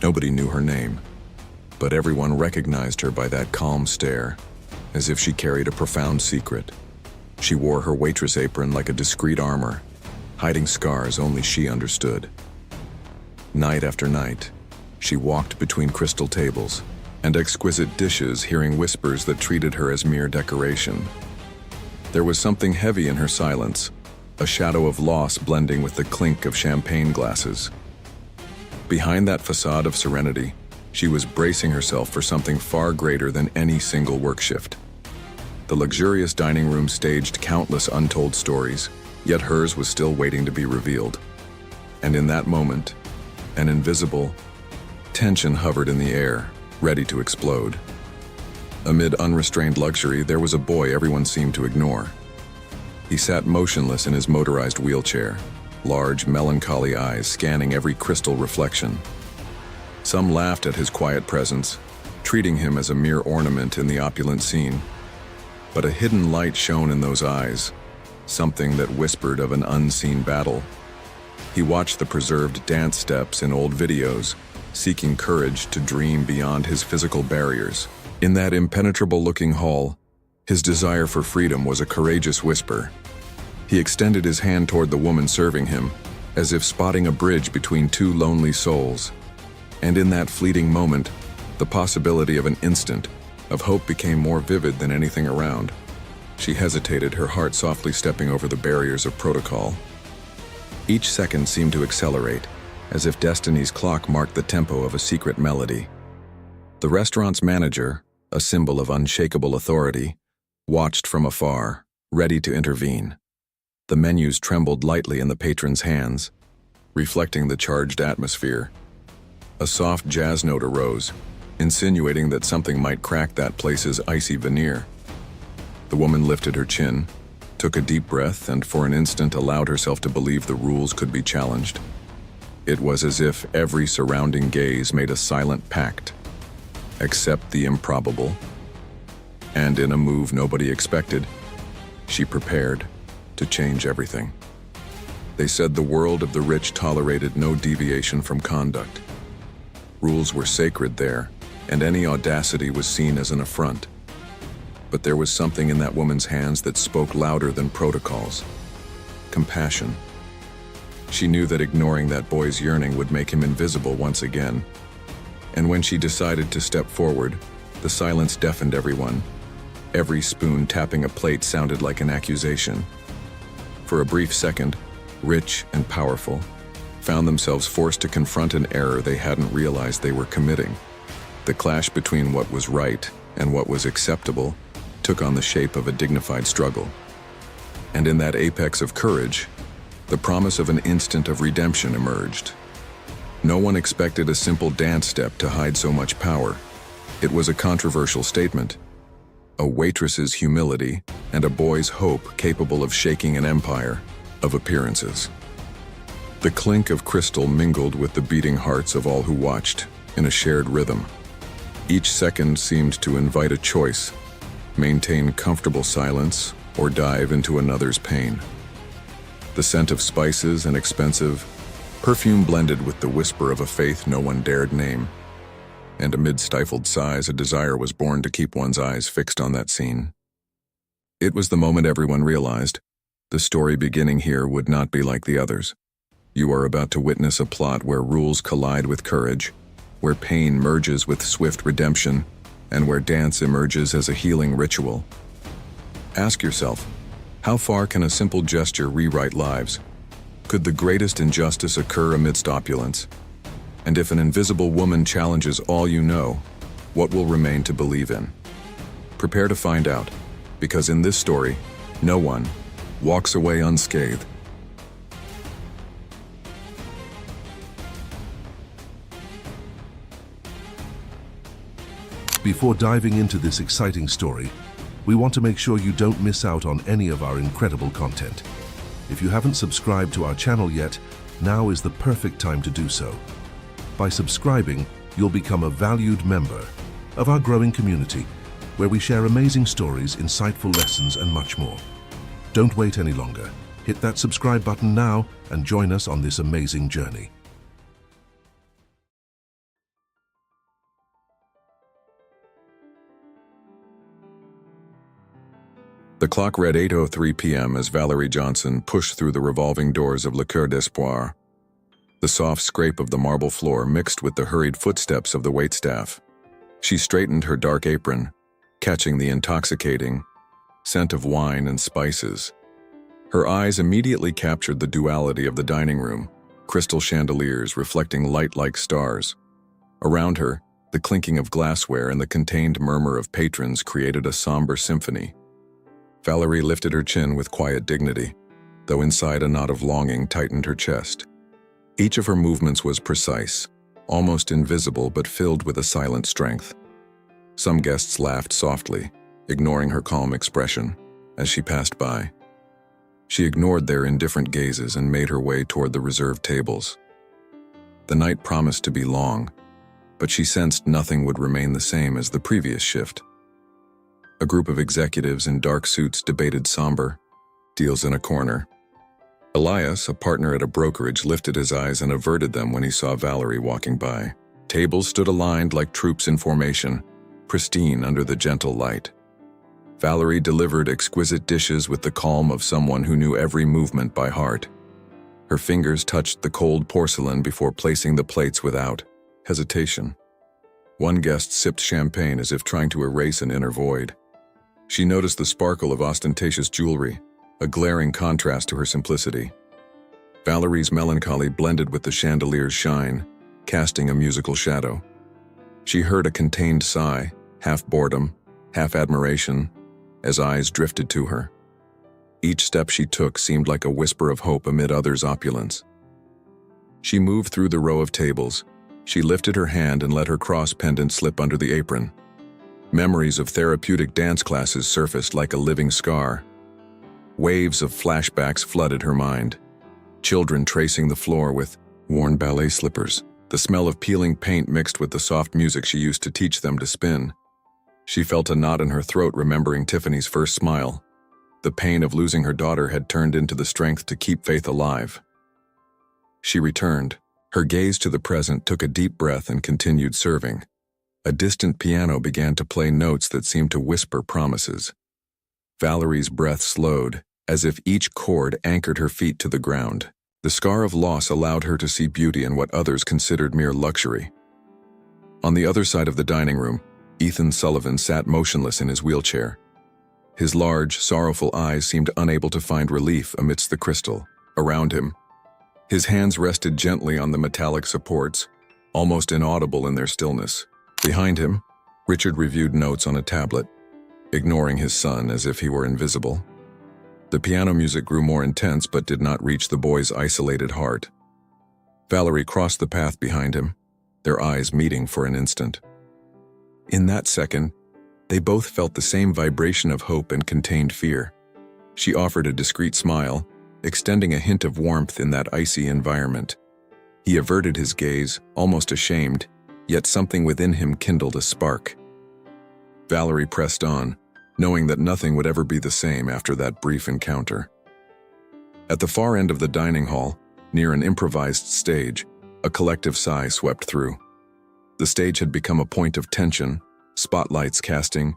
Nobody knew her name, but everyone recognized her by that calm stare, as if she carried a profound secret. She wore her waitress apron like a discreet armor, hiding scars only she understood. Night after night, she walked between crystal tables and exquisite dishes, hearing whispers that treated her as mere decoration. There was something heavy in her silence, a shadow of loss blending with the clink of champagne glasses. Behind that facade of serenity, she was bracing herself for something far greater than any single work shift. The luxurious dining room staged countless untold stories, yet hers was still waiting to be revealed. And in that moment, an invisible tension hovered in the air, ready to explode. Amid unrestrained luxury, there was a boy everyone seemed to ignore. He sat motionless in his motorized wheelchair, large, melancholy eyes scanning every crystal reflection. Some laughed at his quiet presence, treating him as a mere ornament in the opulent scene. But a hidden light shone in those eyes, something that whispered of an unseen battle. He watched the preserved dance steps in old videos, seeking courage to dream beyond his physical barriers. In that impenetrable-looking hall, his desire for freedom was a courageous whisper. He extended his hand toward the woman serving him, as if spotting a bridge between two lonely souls. And in that fleeting moment, the possibility of an instant of hope became more vivid than anything around. She hesitated, her heart softly stepping over the barriers of protocol. Each second seemed to accelerate, as if destiny's clock marked the tempo of a secret melody. The restaurant's manager, a symbol of unshakable authority, watched from afar, ready to intervene. The menus trembled lightly in the patron's hands, reflecting the charged atmosphere. A soft jazz note arose, insinuating that something might crack that place's icy veneer. The woman lifted her chin, took a deep breath, and for an instant allowed herself to believe the rules could be challenged. It was as if every surrounding gaze made a silent pact. Accept the improbable. And in a move nobody expected, she prepared to change everything. They said the world of the rich tolerated no deviation from conduct. Rules were sacred there, and any audacity was seen as an affront. But there was something in that woman's hands that spoke louder than protocols. Compassion. She knew that ignoring that boy's yearning would make him invisible once again. And when she decided to step forward, the silence deafened everyone. Every spoon tapping a plate sounded like an accusation. For a brief second, rich and powerful, found themselves forced to confront an error they hadn't realized they were committing. The clash between what was right and what was acceptable took on the shape of a dignified struggle. And in that apex of courage, the promise of an instant of redemption emerged. No one expected a simple dance step to hide so much power. It was a controversial statement. A waitress's humility and a boy's hope capable of shaking an empire of appearances. The clink of crystal mingled with the beating hearts of all who watched in a shared rhythm. Each second seemed to invite a choice: maintain comfortable silence or dive into another's pain. The scent of spices and expensive perfume blended with the whisper of a faith no one dared name. And amid stifled sighs, a desire was born to keep one's eyes fixed on that scene. It was the moment everyone realized the story beginning here would not be like the others. You are about to witness a plot where rules collide with courage, where pain merges with swift redemption, and where dance emerges as a healing ritual. Ask yourself, how far can a simple gesture rewrite lives? Could the greatest injustice occur amidst opulence? And if an invisible woman challenges all you know, what will remain to believe in? Prepare to find out, because in this story, no one walks away unscathed. Before diving into this exciting story, we want to make sure you don't miss out on any of our incredible content. If you haven't subscribed to our channel yet, now is the perfect time to do so. By subscribing, you'll become a valued member of our growing community, where we share amazing stories, insightful lessons, and much more. Don't wait any longer. Hit that subscribe button now and join us on this amazing journey. The clock read 8:03 p.m. as Valerie Johnson pushed through the revolving doors of Le Coeur d'Espoir. The soft scrape of the marble floor mixed with the hurried footsteps of the waitstaff. She straightened her dark apron, catching the intoxicating scent of wine and spices. Her eyes immediately captured the duality of the dining room, crystal chandeliers reflecting light like stars. Around her, the clinking of glassware and the contained murmur of patrons created a somber symphony. Valerie lifted her chin with quiet dignity, though inside a knot of longing tightened her chest. Each of her movements was precise, almost invisible but filled with a silent strength. Some guests laughed softly, ignoring her calm expression, as she passed by. She ignored their indifferent gazes and made her way toward the reserved tables. The night promised to be long, but she sensed nothing would remain the same as the previous shift. A group of executives in dark suits debated somber deals in a corner. Elias, a partner at a brokerage, lifted his eyes and averted them when he saw Valerie walking by. Tables stood aligned like troops in formation, pristine under the gentle light. Valerie delivered exquisite dishes with the calm of someone who knew every movement by heart. Her fingers touched the cold porcelain before placing the plates without hesitation. One guest sipped champagne as if trying to erase an inner void. She noticed the sparkle of ostentatious jewelry, a glaring contrast to her simplicity. Valerie's melancholy blended with the chandelier's shine, casting a musical shadow. She heard a contained sigh, half boredom, half admiration, as eyes drifted to her. Each step she took seemed like a whisper of hope amid others' opulence. She moved through the row of tables. She lifted her hand and let her cross pendant slip under the apron. Memories of therapeutic dance classes surfaced like a living scar. Waves of flashbacks flooded her mind. Children tracing the floor with worn ballet slippers. The smell of peeling paint mixed with the soft music she used to teach them to spin. She felt a knot in her throat remembering Tiffany's first smile. The pain of losing her daughter had turned into the strength to keep faith alive. She returned. Her gaze to the present, took a deep breath and continued serving. A distant piano began to play notes that seemed to whisper promises. Valerie's breath slowed, as if each chord anchored her feet to the ground. The scar of loss allowed her to see beauty in what others considered mere luxury. On the other side of the dining room, Ethan Sullivan sat motionless in his wheelchair. His large, sorrowful eyes seemed unable to find relief amidst the crystal. Around him, his hands rested gently on the metallic supports, almost inaudible in their stillness. Behind him, Richard reviewed notes on a tablet, ignoring his son as if he were invisible. The piano music grew more intense but did not reach the boy's isolated heart. Valerie crossed the path behind him, their eyes meeting for an instant. In that second, they both felt the same vibration of hope and contained fear. She offered a discreet smile, extending a hint of warmth in that icy environment. He averted his gaze, almost ashamed, yet something within him kindled a spark. Valerie pressed on, knowing that nothing would ever be the same after that brief encounter. At the far end of the dining hall, near an improvised stage, a collective sigh swept through. The stage had become a point of tension, spotlights casting,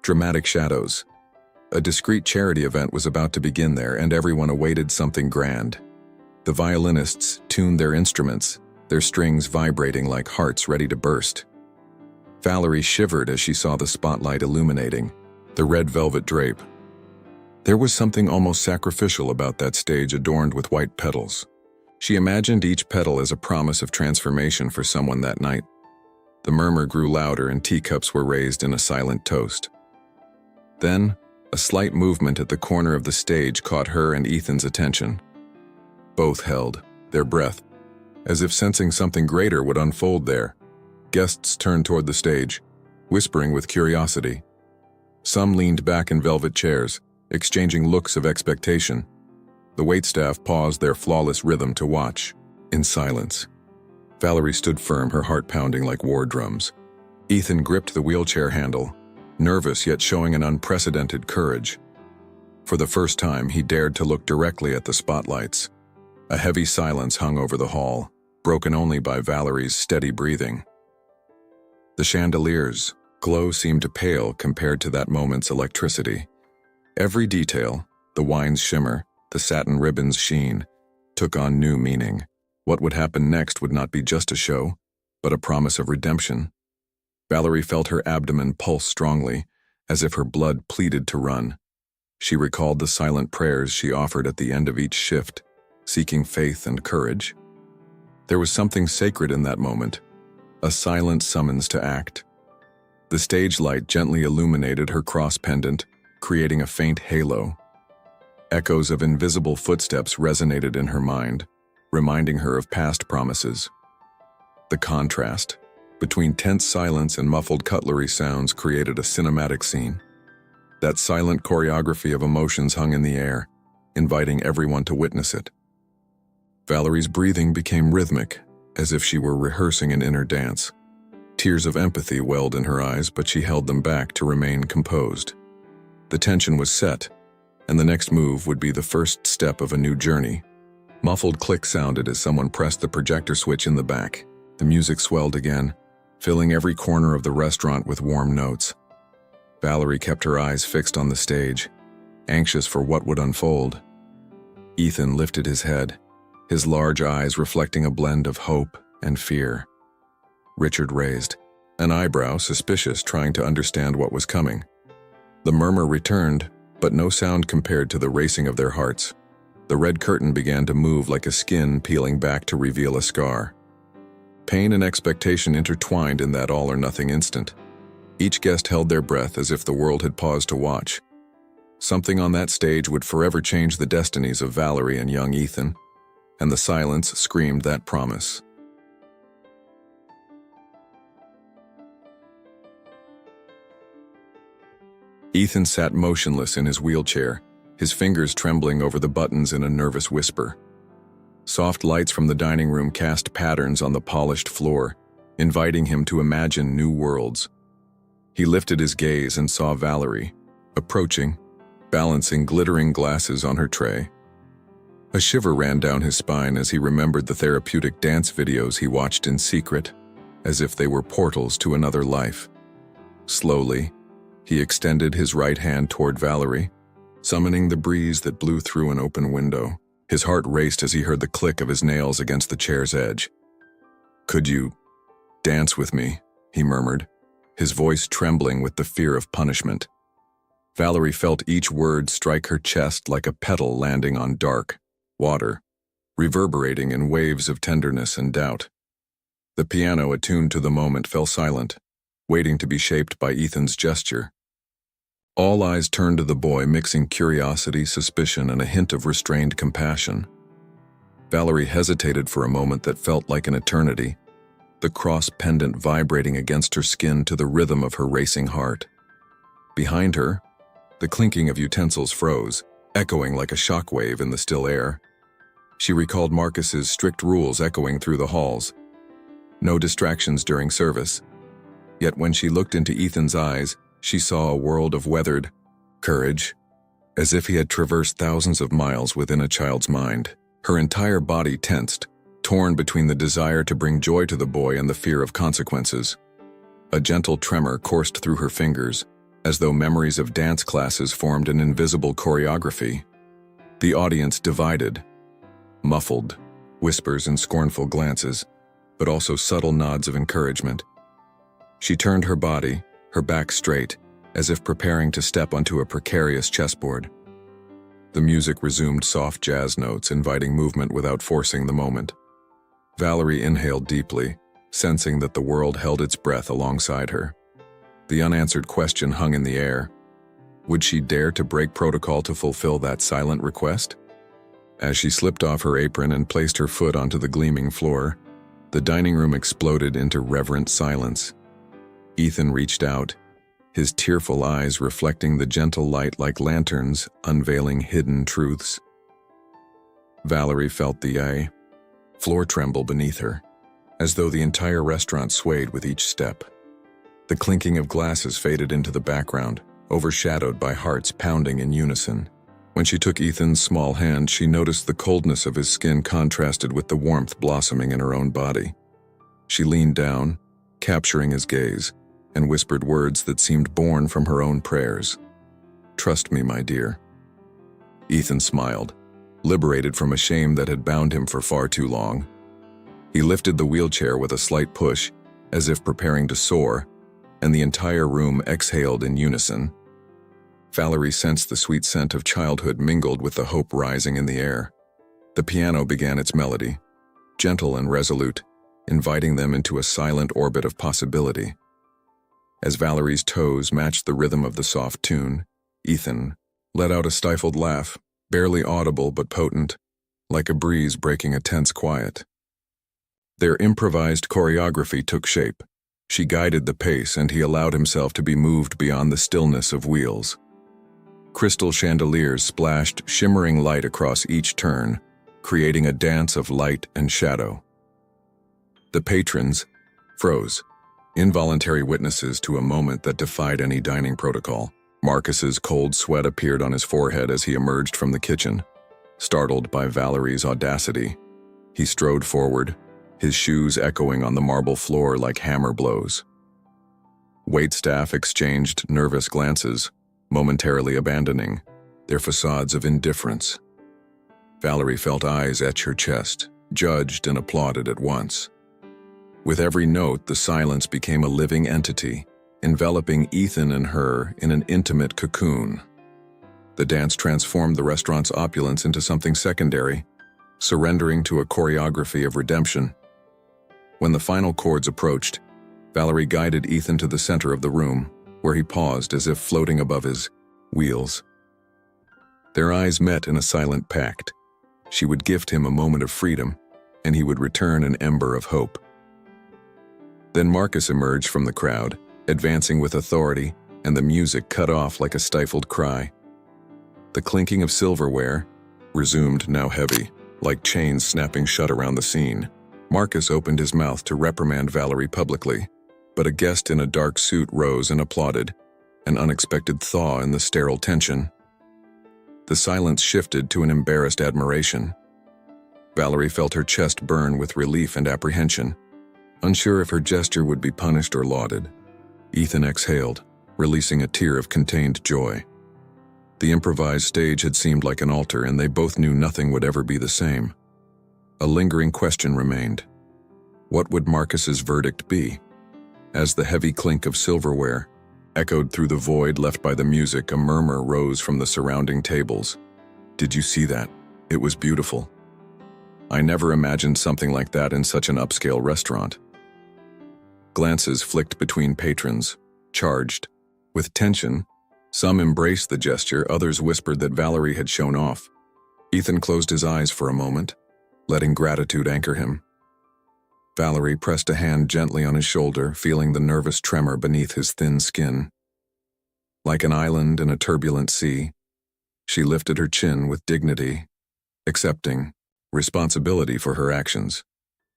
dramatic shadows. A discreet charity event was about to begin there, and everyone awaited something grand. The violinists tuned their instruments, their strings vibrating like hearts ready to burst. Valerie shivered as she saw the spotlight illuminating, the red velvet drape. There was something almost sacrificial about that stage adorned with white petals. She imagined each petal as a promise of transformation for someone that night. The murmur grew louder and teacups were raised in a silent toast. Then, a slight movement at the corner of the stage caught her and Ethan's attention. Both held their breath, as if sensing something greater would unfold there. Guests turned toward the stage, whispering with curiosity. Some leaned back in velvet chairs, exchanging looks of expectation. The waitstaff paused their flawless rhythm to watch, in silence. Valerie stood firm, her heart pounding like war drums. Ethan gripped the wheelchair handle, nervous yet showing an unprecedented courage. For the first time, he dared to look directly at the spotlights. A heavy silence hung over the hall, broken only by Valerie's steady breathing. The chandelier's glow seemed to pale compared to that moment's electricity. Every detail, the wine's shimmer, the satin ribbon's sheen, took on new meaning. What would happen next would not be just a show, but a promise of redemption. Valerie felt her abdomen pulse strongly, as if her blood pleaded to run. She recalled the silent prayers she offered at the end of each shift, seeking faith and courage. There was something sacred in that moment, a silent summons to act. The stage light gently illuminated her cross pendant, creating a faint halo. Echoes of invisible footsteps resonated in her mind, reminding her of past promises. The contrast between tense silence and muffled cutlery sounds created a cinematic scene. That silent choreography of emotions hung in the air, inviting everyone to witness it. Valerie's breathing became rhythmic, as if she were rehearsing an inner dance. Tears of empathy welled in her eyes, but she held them back to remain composed. The tension was set, and the next move would be the first step of a new journey. Muffled click sounded as someone pressed the projector switch in the back. The music swelled again, filling every corner of the restaurant with warm notes. Valerie kept her eyes fixed on the stage, anxious for what would unfold. Ethan lifted his head, his large eyes reflecting a blend of hope and fear. Richard raised, an eyebrow suspicious, trying to understand what was coming. The murmur returned, but no sound compared to the racing of their hearts. The red curtain began to move like a skin peeling back to reveal a scar. Pain and expectation intertwined in that all-or-nothing instant. Each guest held their breath as if the world had paused to watch. Something on that stage would forever change the destinies of Valerie and young Ethan, and the silence screamed that promise. Ethan sat motionless in his wheelchair, his fingers trembling over the buttons in a nervous whisper. Soft lights from the dining room cast patterns on the polished floor, inviting him to imagine new worlds. He lifted his gaze and saw Valerie, approaching, balancing glittering glasses on her tray. A shiver ran down his spine as he remembered the therapeutic dance videos he watched in secret, as if they were portals to another life. Slowly, he extended his right hand toward Valerie, summoning the breeze that blew through an open window. His heart raced as he heard the click of his nails against the chair's edge. "Could you dance with me?" he murmured, his voice trembling with the fear of punishment. Valerie felt each word strike her chest like a petal landing on dark water, reverberating in waves of tenderness and doubt. The piano, attuned to the moment, fell silent, waiting to be shaped by Ethan's gesture. All eyes turned to the boy, mixing curiosity, suspicion, and a hint of restrained compassion. Valerie hesitated for a moment that felt like an eternity, the cross pendant vibrating against her skin to the rhythm of her racing heart. Behind her, the clinking of utensils froze, echoing like a shockwave in the still air. She recalled Marcus's strict rules echoing through the halls. No distractions during service. Yet when she looked into Ethan's eyes, she saw a world of weathered courage, as if he had traversed thousands of miles within a child's mind. Her entire body tensed, torn between the desire to bring joy to the boy and the fear of consequences. A gentle tremor coursed through her fingers, as though memories of dance classes formed an invisible choreography. The audience divided, muffled whispers and scornful glances, but also subtle nods of encouragement. She turned her body, her back straight, as if preparing to step onto a precarious chessboard. The music resumed soft jazz notes, inviting movement without forcing the moment. Valerie inhaled deeply, sensing that the world held its breath alongside her. The unanswered question hung in the air. Would she dare to break protocol to fulfill that silent request? As she slipped off her apron and placed her foot onto the gleaming floor, the dining room exploded into reverent silence. Ethan reached out, his tearful eyes reflecting the gentle light like lanterns, unveiling hidden truths. Valerie felt the floor tremble beneath her, as though the entire restaurant swayed with each step. The clinking of glasses faded into the background, overshadowed by hearts pounding in unison. When she took Ethan's small hand, she noticed the coldness of his skin contrasted with the warmth blossoming in her own body. She leaned down, capturing his gaze, and whispered words that seemed born from her own prayers. Trust me, my dear." Ethan smiled, liberated from a shame that had bound him for far too long. He lifted the wheelchair with a slight push, as if preparing to soar, and the entire room exhaled in unison. Valerie sensed the sweet scent of childhood mingled with the hope rising in the air. The piano began its melody, gentle and resolute, inviting them into a silent orbit of possibility. As Valerie's toes matched the rhythm of the soft tune, Ethan let out a stifled laugh, barely audible but potent, like a breeze breaking a tense quiet. Their improvised choreography took shape. She guided the pace, and he allowed himself to be moved beyond the stillness of wheels. Crystal chandeliers splashed shimmering light across each turn, creating a dance of light and shadow. The patrons froze, involuntary witnesses to a moment that defied any dining protocol. Marcus's cold sweat appeared on his forehead as he emerged from the kitchen. Startled by Valerie's audacity, he strode forward, his shoes echoing on the marble floor like hammer blows. Waitstaff exchanged nervous glances, momentarily abandoning their facades of indifference. Valerie felt eyes etch her chest, judged and applauded at once. With every note, the silence became a living entity, enveloping Ethan and her in an intimate cocoon. The dance transformed the restaurant's opulence into something secondary, surrendering to a choreography of redemption. When the final chords approached, Valerie guided Ethan to the center of the room, where he paused as if floating above his wheels. Their eyes met in a silent pact. She would gift him a moment of freedom, and he would return an ember of hope. Then Marcus emerged from the crowd, advancing with authority, and the music cut off like a stifled cry. The clinking of silverware resumed, now heavy, like chains snapping shut around the scene. Marcus opened his mouth to reprimand Valerie publicly, but a guest in a dark suit rose and applauded, an unexpected thaw in the sterile tension. The silence shifted to an embarrassed admiration. Valerie felt her chest burn with relief and apprehension, unsure if her gesture would be punished or lauded. Ethan exhaled, releasing a tear of contained joy. The improvised stage had seemed like an altar, and they both knew nothing would ever be the same. A lingering question remained. What would Marcus's verdict be? As the heavy clink of silverware echoed through the void left by the music, a murmur rose from the surrounding tables. "Did you see that? It was beautiful. I never imagined something like that in such an upscale restaurant." Glances flicked between patrons, charged with tension. Some embraced the gesture, others whispered that Valerie had shown off. Ethan closed his eyes for a moment, letting gratitude anchor him. Valerie pressed a hand gently on his shoulder, feeling the nervous tremor beneath his thin skin. Like an island in a turbulent sea, she lifted her chin with dignity, accepting responsibility for her actions.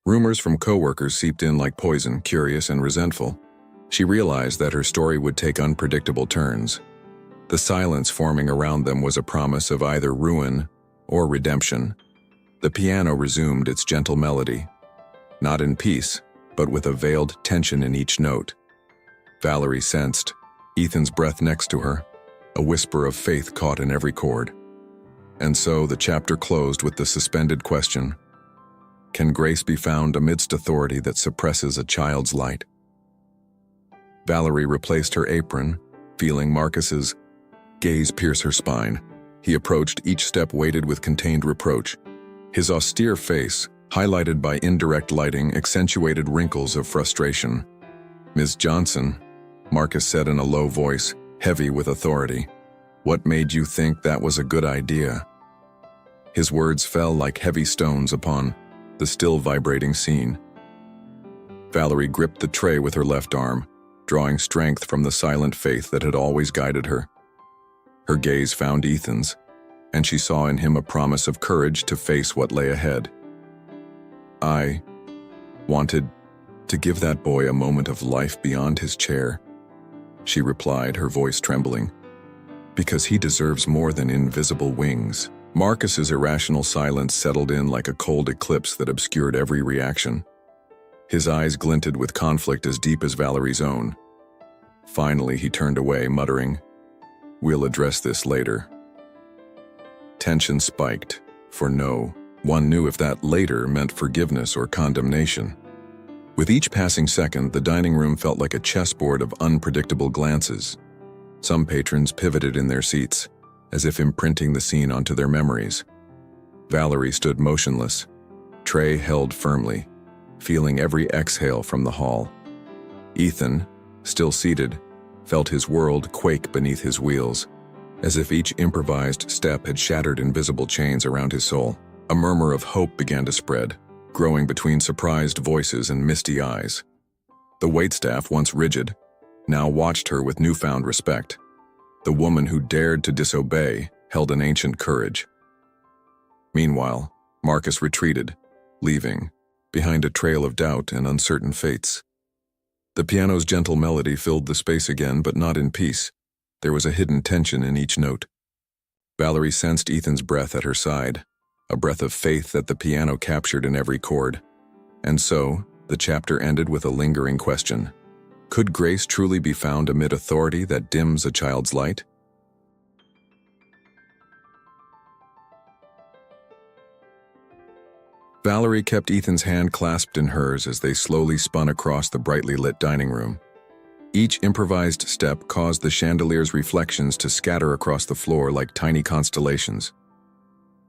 Rumors from coworkers seeped in like poison, curious and resentful. She realized that her story would take unpredictable turns. The silence forming around them was a promise of either ruin or redemption. The piano resumed its gentle melody, not in peace, but with a veiled tension in each note. Valerie sensed Ethan's breath next to her, a whisper of faith caught in every chord. And so the chapter closed with the suspended question: can grace be found amidst authority that suppresses a child's light? Valerie replaced her apron, feeling Marcus's gaze pierce her spine. He approached, each step weighted with contained reproach. His austere face, highlighted by indirect lighting, accentuated wrinkles of frustration. "Ms. Johnson," Marcus said in a low voice, heavy with authority, "what made you think that was a good idea?" His words fell like heavy stones upon the still vibrating scene. Valerie gripped the tray with her left arm, drawing strength from the silent faith that had always guided her. Her gaze found Ethan's, and she saw in him a promise of courage to face what lay ahead. "I wanted to give that boy a moment of life beyond his chair," she replied, her voice trembling, "because he deserves more than invisible wings." Marcus's irrational silence settled in like a cold eclipse that obscured every reaction. His eyes glinted with conflict as deep as Valerie's own. Finally, he turned away, muttering, We'll address this later. Tension spiked, for no one knew if that later meant forgiveness or condemnation. With each passing second, the dining room felt like a chessboard of unpredictable glances. Some patrons pivoted in their seats, as if imprinting the scene onto their memories. Valerie stood motionless, tray held firmly, feeling every exhale from the hall. Ethan, still seated, felt his world quake beneath his wheels, as if each improvised step had shattered invisible chains around his soul. A murmur of hope began to spread, growing between surprised voices and misty eyes. The waitstaff, once rigid, now watched her with newfound respect. The woman who dared to disobey held an ancient courage. Meanwhile, Marcus retreated, leaving behind a trail of doubt and uncertain fates. The piano's gentle melody filled the space again, but not in peace. There was a hidden tension in each note. Valerie sensed Ethan's breath at her side, a breath of faith that the piano captured in every chord. And so, the chapter ended with a lingering question. Could grace truly be found amid authority that dims a child's light? Valerie kept Ethan's hand clasped in hers as they slowly spun across the brightly lit dining room. Each improvised step caused the chandelier's reflections to scatter across the floor like tiny constellations.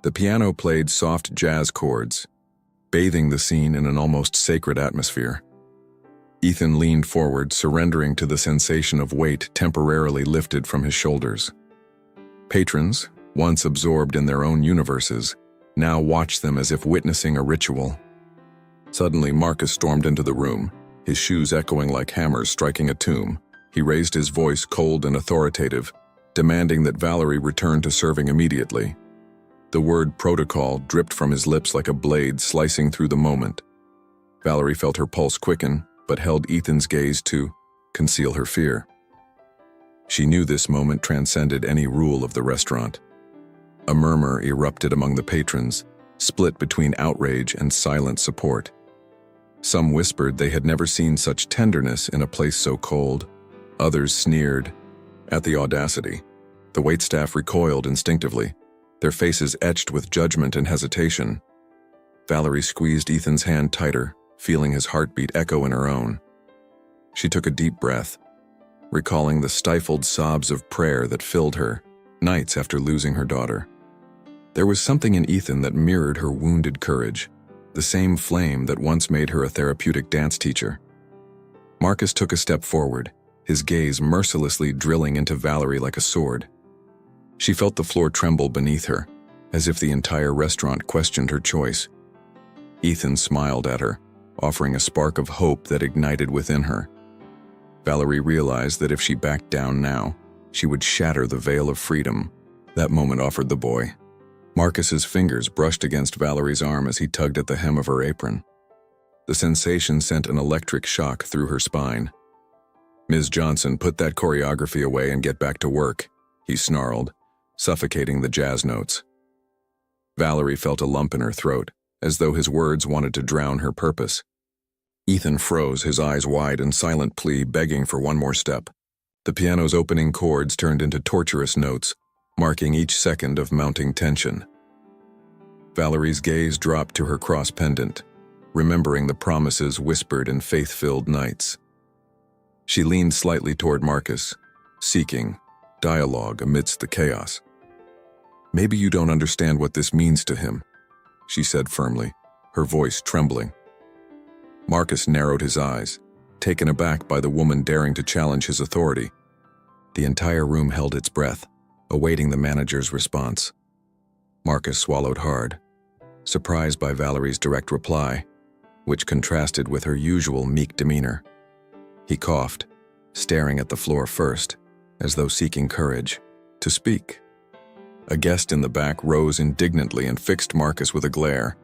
The piano played soft jazz chords, bathing the scene in an almost sacred atmosphere. Ethan leaned forward, surrendering to the sensation of weight temporarily lifted from his shoulders. Patrons, once absorbed in their own universes, now watched them as if witnessing a ritual. Suddenly, Marcus stormed into the room, his shoes echoing like hammers striking a tomb. He raised his voice, cold and authoritative, demanding that Valerie return to serving immediately. The word protocol dripped from his lips like a blade slicing through the moment. Valerie felt her pulse quicken, but held Ethan's gaze to conceal her fear. She knew this moment transcended any rule of the restaurant. A murmur erupted among the patrons, split between outrage and silent support. Some whispered they had never seen such tenderness in a place so cold. Others sneered at the audacity. The waitstaff recoiled instinctively, their faces etched with judgment and hesitation. Valerie squeezed Ethan's hand tighter, feeling his heartbeat echo in her own. She took a deep breath, recalling the stifled sobs of prayer that filled her nights after losing her daughter. There was something in Ethan that mirrored her wounded courage, the same flame that once made her a therapeutic dance teacher. Marcus took a step forward, his gaze mercilessly drilling into Valerie like a sword. She felt the floor tremble beneath her, as if the entire restaurant questioned her choice. Ethan smiled at her, offering a spark of hope that ignited within her. Valerie realized that if she backed down now, she would shatter the veil of freedom that moment offered the boy. Marcus's fingers brushed against Valerie's arm as he tugged at the hem of her apron. The sensation sent an electric shock through her spine. "Ms. Johnson, put that choreography away and get back to work," he snarled, suffocating the jazz notes. Valerie felt a lump in her throat, as though his words wanted to drown her purpose. Ethan froze, his eyes wide in silent plea, begging for one more step. The piano's opening chords turned into torturous notes, marking each second of mounting tension. Valerie's gaze dropped to her cross pendant, remembering the promises whispered in faith-filled nights. She leaned slightly toward Marcus, seeking dialogue amidst the chaos. "Maybe you don't understand what this means to him," she said firmly, her voice trembling. Marcus narrowed his eyes, taken aback by the woman daring to challenge his authority. The entire room held its breath, awaiting the manager's response. Marcus swallowed hard, surprised by Valerie's direct reply, which contrasted with her usual meek demeanor. He coughed, staring at the floor first, as though seeking courage to speak. A guest in the back rose indignantly and fixed Marcus with a glare.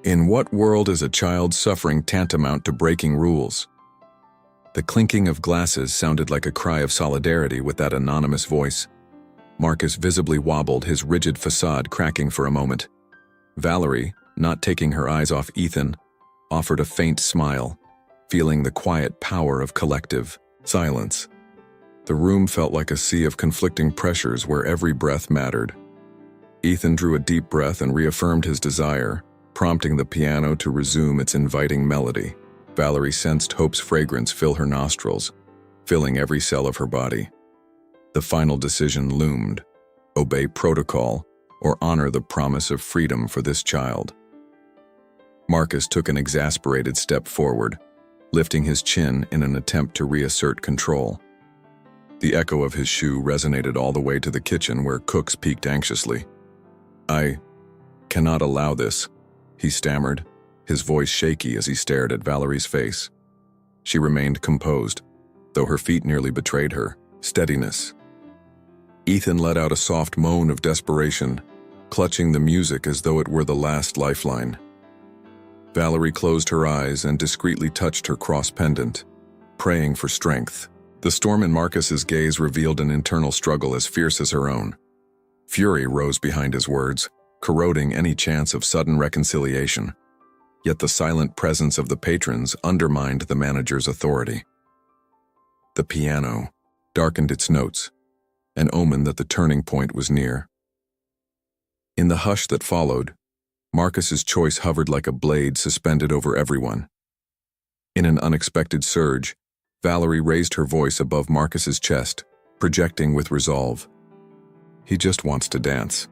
In what world is a child suffering tantamount to breaking rules? The clinking of glasses sounded like a cry of solidarity with that anonymous voice. Marcus visibly wobbled, his rigid facade cracking for a moment. Valerie, not taking her eyes off Ethan, offered a faint smile, feeling the quiet power of collective silence. The room felt like a sea of conflicting pressures where every breath mattered. Ethan drew a deep breath and reaffirmed his desire, prompting the piano to resume its inviting melody. Valerie sensed hope's fragrance fill her nostrils, filling every cell of her body. The final decision loomed: obey protocol or honor the promise of freedom for this child. Marcus took an exasperated step forward, lifting his chin in an attempt to reassert control. The echo of his shoe resonated all the way to the kitchen where cooks peeked anxiously. "I cannot allow this," he stammered, his voice shaky as he stared at Valerie's face. She remained composed, though her feet nearly betrayed her steadiness. Ethan let out a soft moan of desperation, clutching the music as though it were the last lifeline. Valerie closed her eyes and discreetly touched her cross pendant, praying for strength. The storm in Marcus's gaze revealed an internal struggle as fierce as her own. Fury rose behind his words, corroding any chance of sudden reconciliation. Yet the silent presence of the patrons undermined the manager's authority. The piano darkened its notes, an omen that the turning point was near. In the hush that followed, Marcus's choice hovered like a blade suspended over everyone. In an unexpected surge, Valerie raised her voice above Marcus's chest, projecting with resolve. "He just wants to dance."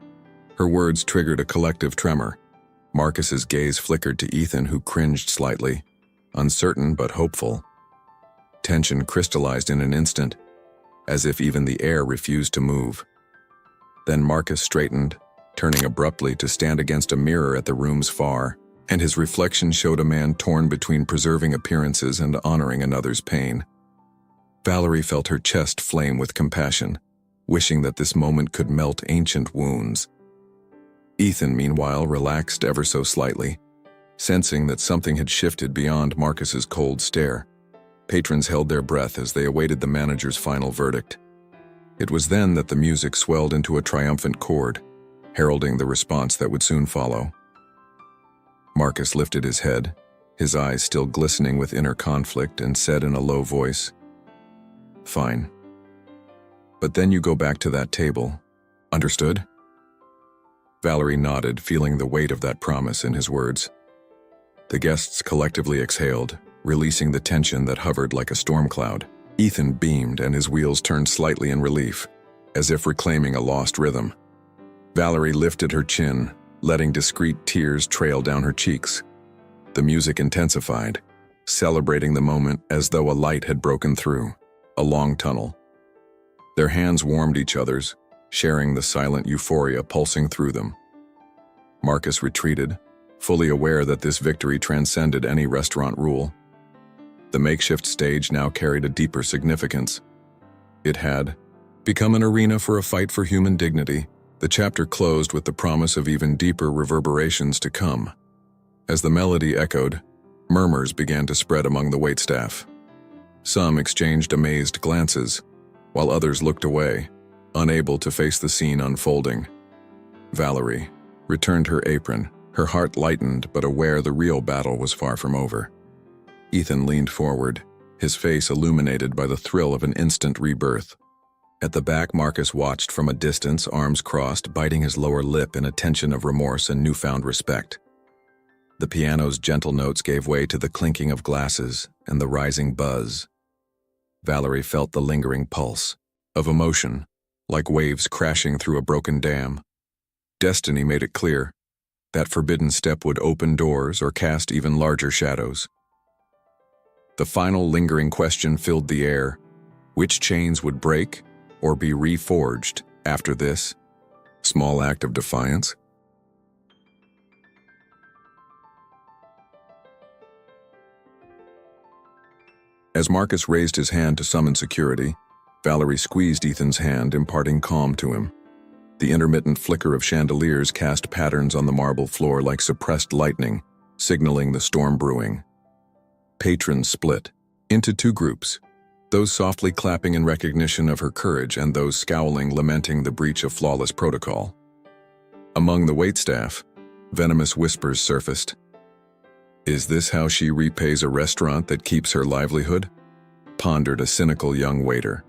Her words triggered a collective tremor. Marcus's gaze flickered to Ethan, who cringed slightly, uncertain but hopeful. Tension crystallized in an instant, as if even the air refused to move. Then Marcus straightened, turning abruptly to stand against a mirror at the room's far, and his reflection showed a man torn between preserving appearances and honoring another's pain. Valerie felt her chest flame with compassion, wishing that this moment could melt ancient wounds. Ethan, meanwhile, relaxed ever so slightly, sensing that something had shifted beyond Marcus's cold stare. Patrons held their breath as they awaited the manager's final verdict. It was then that the music swelled into a triumphant chord, heralding the response that would soon follow. Marcus lifted his head, his eyes still glistening with inner conflict, and said in a low voice, "Fine. But then you go back to that table. Understood?" Valerie nodded, feeling the weight of that promise in his words. The guests collectively exhaled, releasing the tension that hovered like a storm cloud. Ethan beamed, and his wheels turned slightly in relief, as if reclaiming a lost rhythm. Valerie lifted her chin, letting discreet tears trail down her cheeks. The music intensified, celebrating the moment as though a light had broken through a long tunnel. Their hands warmed each other's, sharing the silent euphoria pulsing through them. Marcus retreated, fully aware that this victory transcended any restaurant rule. The makeshift stage now carried a deeper significance. It had become an arena for a fight for human dignity. The chapter closed with the promise of even deeper reverberations to come. As the melody echoed, murmurs began to spread among the waitstaff. Some exchanged amazed glances, while others looked away, unable to face the scene unfolding. Valerie returned her apron, her heart lightened but aware the real battle was far from over. Ethan leaned forward, his face illuminated by the thrill of an instant rebirth. At the back, Marcus watched from a distance, arms crossed, biting his lower lip in a tension of remorse and newfound respect. The piano's gentle notes gave way to the clinking of glasses and the rising buzz. Valerie felt the lingering pulse of emotion, like waves crashing through a broken dam. Destiny made it clear that forbidden step would open doors or cast even larger shadows. The final lingering question filled the air: which chains would break or be reforged after this small act of defiance? As Marcus raised his hand to summon security, Valerie squeezed Ethan's hand, imparting calm to him. The intermittent flicker of chandeliers cast patterns on the marble floor like suppressed lightning, signaling the storm brewing. Patrons split into two groups, those softly clapping in recognition of her courage and those scowling, lamenting the breach of flawless protocol. Among the waitstaff, venomous whispers surfaced. "Is this how she repays a restaurant that keeps her livelihood?" pondered a cynical young waiter.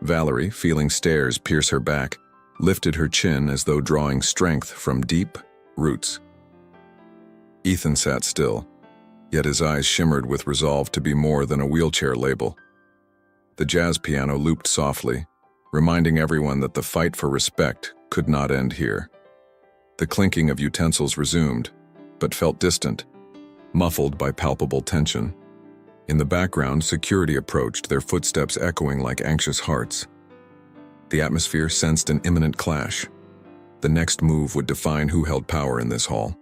Valerie, feeling stares pierce her back, lifted her chin as though drawing strength from deep roots. Ethan sat still, yet his eyes shimmered with resolve to be more than a wheelchair label. The jazz piano looped softly, reminding everyone that the fight for respect could not end here. The clinking of utensils resumed, but felt distant, muffled by palpable tension. In the background, security approached, their footsteps echoing like anxious hearts. The atmosphere sensed an imminent clash. The next move would define who held power in this hall.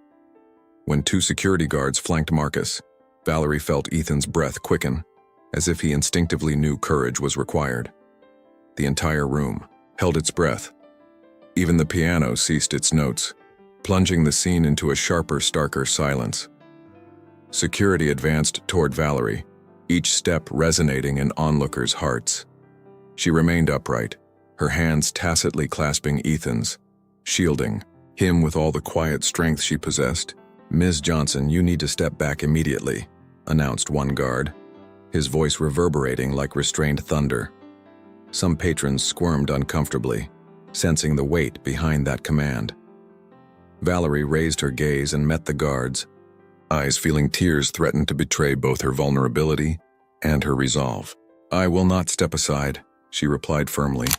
When two security guards flanked Marcus, Valerie felt Ethan's breath quicken, as if he instinctively knew courage was required. The entire room held its breath. Even the piano ceased its notes, plunging the scene into a sharper, starker silence. Security advanced toward Valerie, each step resonating in onlookers' hearts. She remained upright, her hands tacitly clasping Ethan's, shielding him with all the quiet strength she possessed. "Ms. Johnson, you need to step back immediately," announced one guard, his voice reverberating like restrained thunder. Some patrons squirmed uncomfortably, sensing the weight behind that command. Valerie raised her gaze and met the guard's, eyes feeling tears threatened to betray both her vulnerability and her resolve. "I will not step aside," she replied firmly.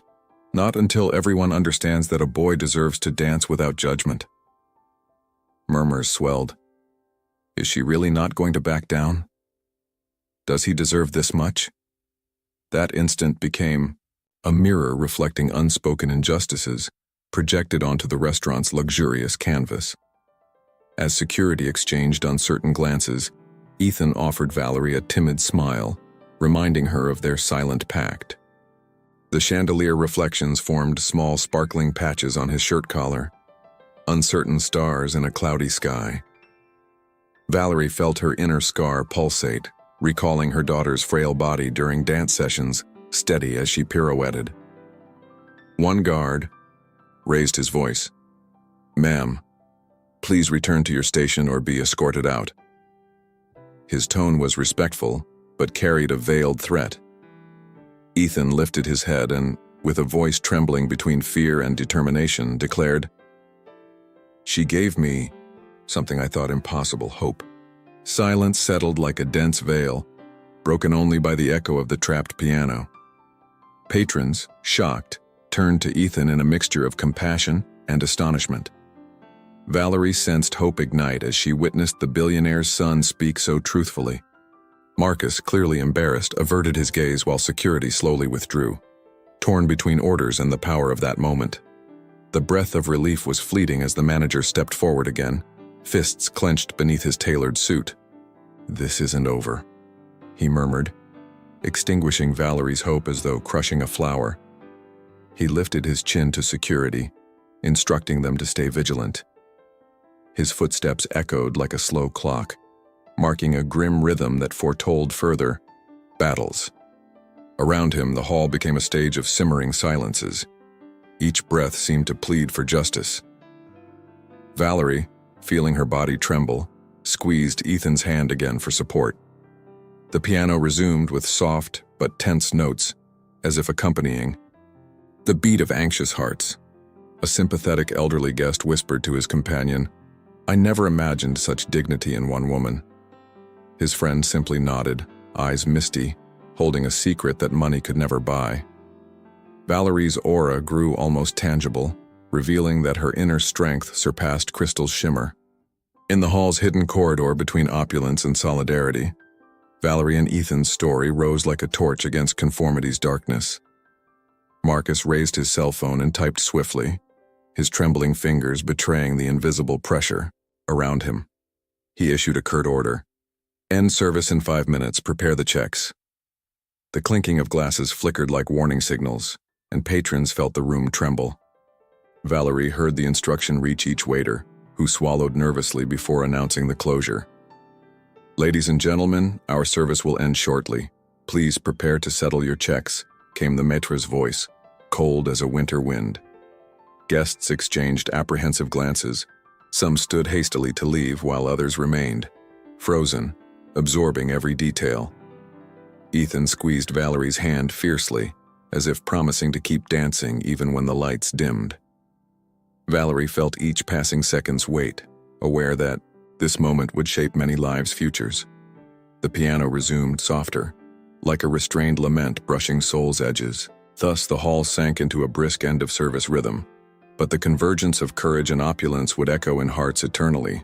"Not until everyone understands that a boy deserves to dance without judgment." Murmurs swelled. Is she really not going to back down? Does he deserve this much? That instant became a mirror reflecting unspoken injustices projected onto the restaurant's luxurious canvas. As security exchanged uncertain glances, Ethan offered Valerie a timid smile, reminding her of their silent pact. The chandelier reflections formed small sparkling patches on his shirt collar, uncertain stars in a cloudy sky. Valerie felt her inner scar pulsate, recalling her daughter's frail body during dance sessions, steady as she pirouetted. One guard raised his voice. "Ma'am, please return to your station or be escorted out." His tone was respectful, but carried a veiled threat. Ethan lifted his head and, with a voice trembling between fear and determination, declared, "She gave me something I thought impossible, hope." Silence settled like a dense veil, broken only by the echo of the trapped piano. Patrons, shocked, turned to Ethan in a mixture of compassion and astonishment. Valerie sensed hope ignite as she witnessed the billionaire's son speak so truthfully. Marcus, clearly embarrassed, averted his gaze while security slowly withdrew, torn between orders and the power of that moment. The breath of relief was fleeting as the manager stepped forward again, fists clenched beneath his tailored suit. "This isn't over," he murmured, extinguishing Valerie's hope as though crushing a flower. He lifted his chin to security, instructing them to stay vigilant. His footsteps echoed like a slow clock, marking a grim rhythm that foretold further battles. Around him, the hall became a stage of simmering silences. Each breath seemed to plead for justice. Valerie, feeling her body tremble, squeezed Ethan's hand again for support. The piano resumed with soft but tense notes, as if accompanying the beat of anxious hearts. A sympathetic elderly guest whispered to his companion, "I never imagined such dignity in one woman." His friend simply nodded, eyes misty, holding a secret that money could never buy. Valerie's aura grew almost tangible, revealing that her inner strength surpassed crystal's shimmer. In the hall's hidden corridor between opulence and solidarity, Valerie and Ethan's story rose like a torch against conformity's darkness. Marcus raised his cell phone and typed swiftly, his trembling fingers betraying the invisible pressure around him. He issued a curt order. "End service in 5 minutes, prepare the checks." The clinking of glasses flickered like warning signals, and patrons felt the room tremble. Valerie heard the instruction reach each waiter, who swallowed nervously before announcing the closure. "Ladies and gentlemen, our service will end shortly. Please prepare to settle your checks," came the maître's voice, cold as a winter wind. Guests exchanged apprehensive glances. Some stood hastily to leave while others remained, frozen, absorbing every detail. Ethan squeezed Valerie's hand fiercely, as if promising to keep dancing even when the lights dimmed. Valerie felt each passing second's weight, aware that this moment would shape many lives' futures. The piano resumed softer, like a restrained lament brushing soul's edges. Thus the hall sank into a brisk end-of-service rhythm, but the convergence of courage and opulence would echo in hearts eternally.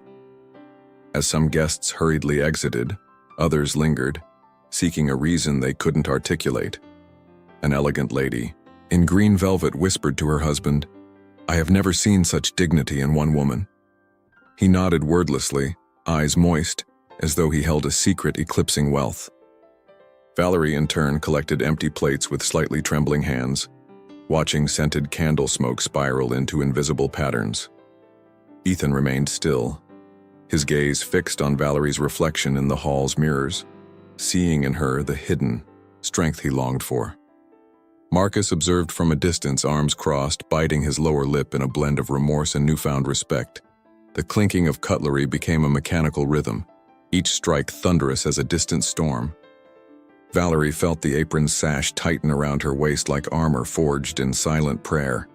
As some guests hurriedly exited, others lingered, seeking a reason they couldn't articulate. An elegant lady, in green velvet, whispered to her husband, "I have never seen such dignity in one woman." He nodded wordlessly, eyes moist, as though he held a secret eclipsing wealth. Valerie, in turn, collected empty plates with slightly trembling hands, watching scented candle smoke spiral into invisible patterns. Ethan remained still, his gaze fixed on Valerie's reflection in the hall's mirrors, seeing in her the hidden strength he longed for. Marcus observed from a distance, arms crossed, biting his lower lip in a blend of remorse and newfound respect. The clinking of cutlery became a mechanical rhythm, each strike thunderous as a distant storm. Valerie felt the apron's sash tighten around her waist like armor forged in silent prayer.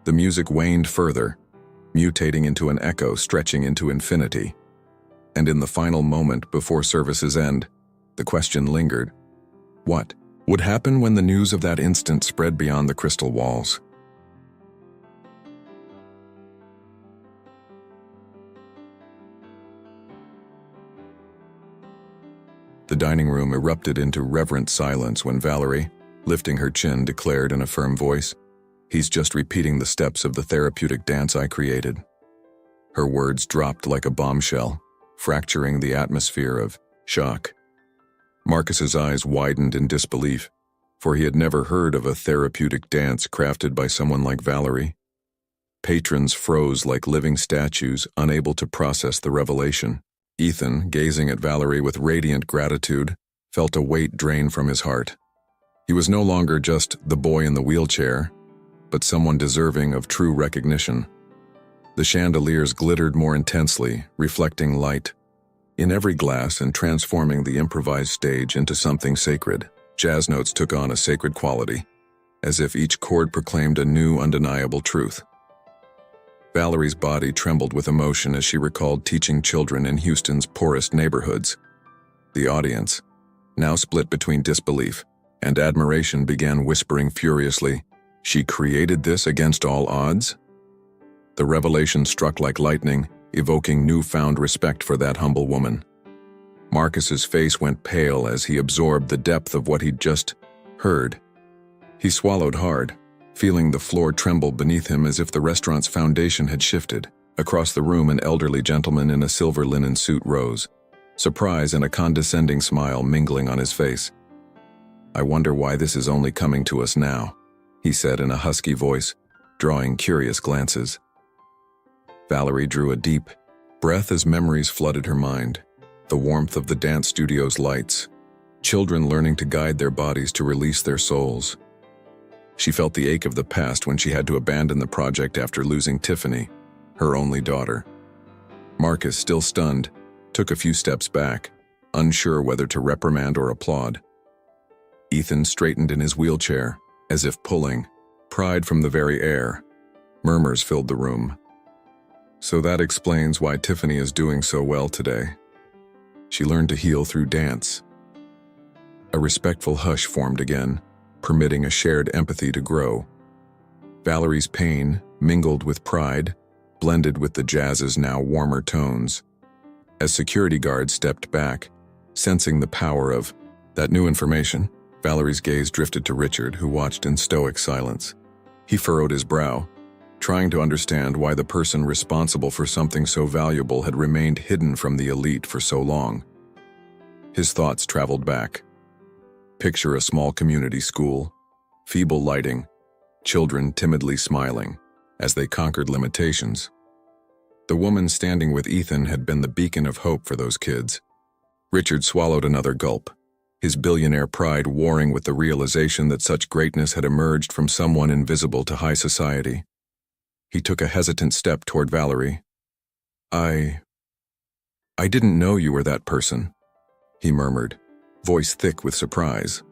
The music waned further, mutating into an echo stretching into infinity. And in the final moment before service's end, the question lingered. What would happen when the news of that instant spread beyond the crystal walls? The dining room erupted into reverent silence when Valerie, lifting her chin, declared in a firm voice, "He's just repeating the steps of the therapeutic dance I created." Her words dropped like a bombshell, fracturing the atmosphere of shock. Marcus's eyes widened in disbelief, for he had never heard of a therapeutic dance crafted by someone like Valerie. Patrons froze like living statues, unable to process the revelation. Ethan, gazing at Valerie with radiant gratitude, felt a weight drain from his heart. He was no longer just the boy in the wheelchair, but someone deserving of true recognition. The chandeliers glittered more intensely, reflecting light in every glass and transforming the improvised stage into something sacred. Jazz notes took on a sacred quality, as if each chord proclaimed a new, undeniable truth. Valerie's body trembled with emotion as she recalled teaching children in Houston's poorest neighborhoods. The audience, now split between disbelief and admiration, began whispering furiously, "She created this against all odds?" The revelation struck like lightning, evoking newfound respect for that humble woman. Marcus's face went pale as he absorbed the depth of what he'd just heard. He swallowed hard, feeling the floor tremble beneath him as if the restaurant's foundation had shifted. Across the room, an elderly gentleman in a silver linen suit rose, surprise and a condescending smile mingling on his face. "I wonder why this is only coming to us now," he said in a husky voice, drawing curious glances. Valerie drew a deep breath as memories flooded her mind. The warmth of the dance studio's lights, children learning to guide their bodies to release their souls. She felt the ache of the past when she had to abandon the project after losing Tiffany, her only daughter. Marcus, still stunned, took a few steps back, unsure whether to reprimand or applaud. Ethan straightened in his wheelchair, as if pulling pride from the very air. Murmurs filled the room. "So that explains why Tiffany is doing so well today. She learned to heal through dance." A respectful hush formed again, permitting a shared empathy to grow. Valerie's pain, mingled with pride, blended with the jazz's now warmer tones. As security guards stepped back, sensing the power of that new information, Valerie's gaze drifted to Richard, who watched in stoic silence. He furrowed his brow, trying to understand why the person responsible for something so valuable had remained hidden from the elite for so long. His thoughts traveled back. Picture a small community school, feeble lighting, children timidly smiling as they conquered limitations. The woman standing with Ethan had been the beacon of hope for those kids. Richard swallowed another gulp, his billionaire pride warring with the realization that such greatness had emerged from someone invisible to high society. He took a hesitant step toward Valerie. I didn't know you were that person," he murmured, voice thick with surprise.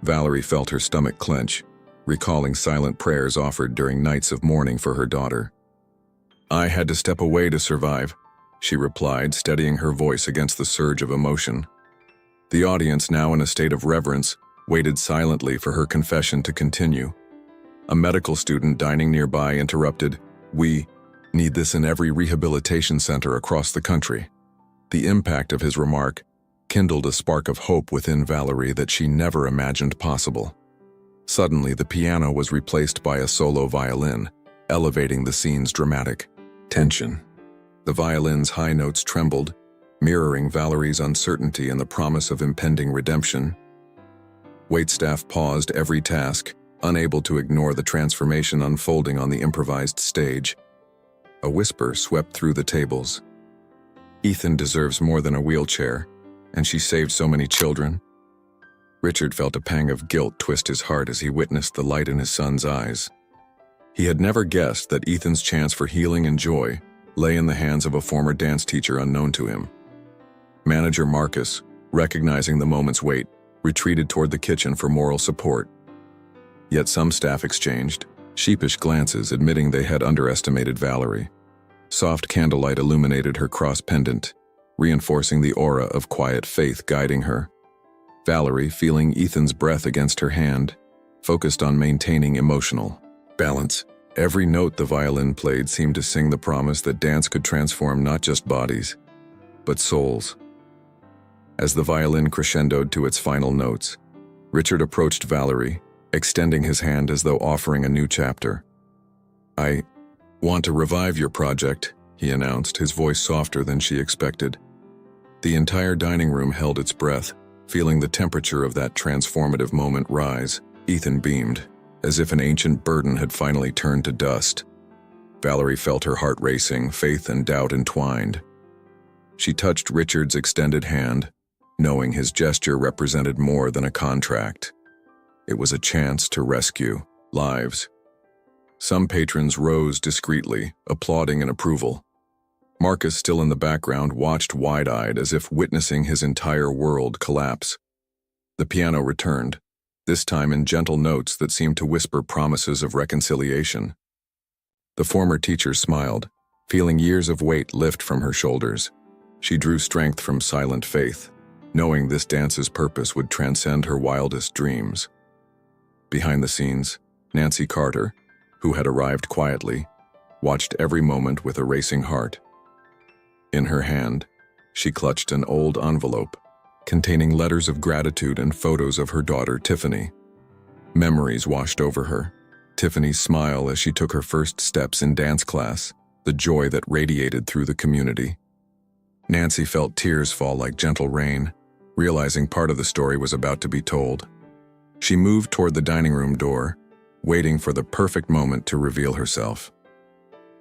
Valerie felt her stomach clench, recalling silent prayers offered during nights of mourning for her daughter. "I had to step away to survive," she replied, steadying her voice against the surge of emotion. The audience, now in a state of reverence, waited silently for her confession to continue. A medical student dining nearby interrupted, "We need this in every rehabilitation center across the country." The impact of his remark kindled a spark of hope within Valerie that she never imagined possible. Suddenly, the piano was replaced by a solo violin, elevating the scene's dramatic tension. The violin's high notes trembled, mirroring Valerie's uncertainty and the promise of impending redemption. Waitstaff paused every task, unable to ignore the transformation unfolding on the improvised stage. A whisper swept through the tables. "Ethan deserves more than a wheelchair, and she saved so many children." Richard felt a pang of guilt twist his heart as he witnessed the light in his son's eyes. He had never guessed that Ethan's chance for healing and joy lay in the hands of a former dance teacher unknown to him. Manager Marcus, recognizing the moment's weight, retreated toward the kitchen for moral support. Yet some staff exchanged sheepish glances, admitting they had underestimated Valerie. Soft candlelight illuminated her cross pendant, reinforcing the aura of quiet faith guiding her. Valerie, feeling Ethan's breath against her hand, focused on maintaining emotional balance. Every note the violin played seemed to sing the promise that dance could transform not just bodies, but souls. As the violin crescendoed to its final notes, Richard approached Valerie, extending his hand as though offering a new chapter. "I want to revive your project," he announced, his voice softer than she expected. The entire dining room held its breath, feeling the temperature of that transformative moment rise. Ethan beamed, as if an ancient burden had finally turned to dust. Valerie felt her heart racing, faith and doubt entwined. She touched Richard's extended hand, knowing his gesture represented more than a contract. It was a chance to rescue lives. Some patrons rose discreetly, applauding in approval. Marcus, still in the background, watched wide-eyed as if witnessing his entire world collapse. The piano returned, this time in gentle notes that seemed to whisper promises of reconciliation. The former teacher smiled, feeling years of weight lift from her shoulders. She drew strength from silent faith, knowing this dance's purpose would transcend her wildest dreams. Behind the scenes, Nancy Carter, who had arrived quietly, watched every moment with a racing heart. In her hand, she clutched an old envelope containing letters of gratitude and photos of her daughter, Tiffany. Memories washed over her. Tiffany's smile as she took her first steps in dance class, the joy that radiated through the community. Nancy felt tears fall like gentle rain, realizing part of the story was about to be told. She moved toward the dining room door, waiting for the perfect moment to reveal herself.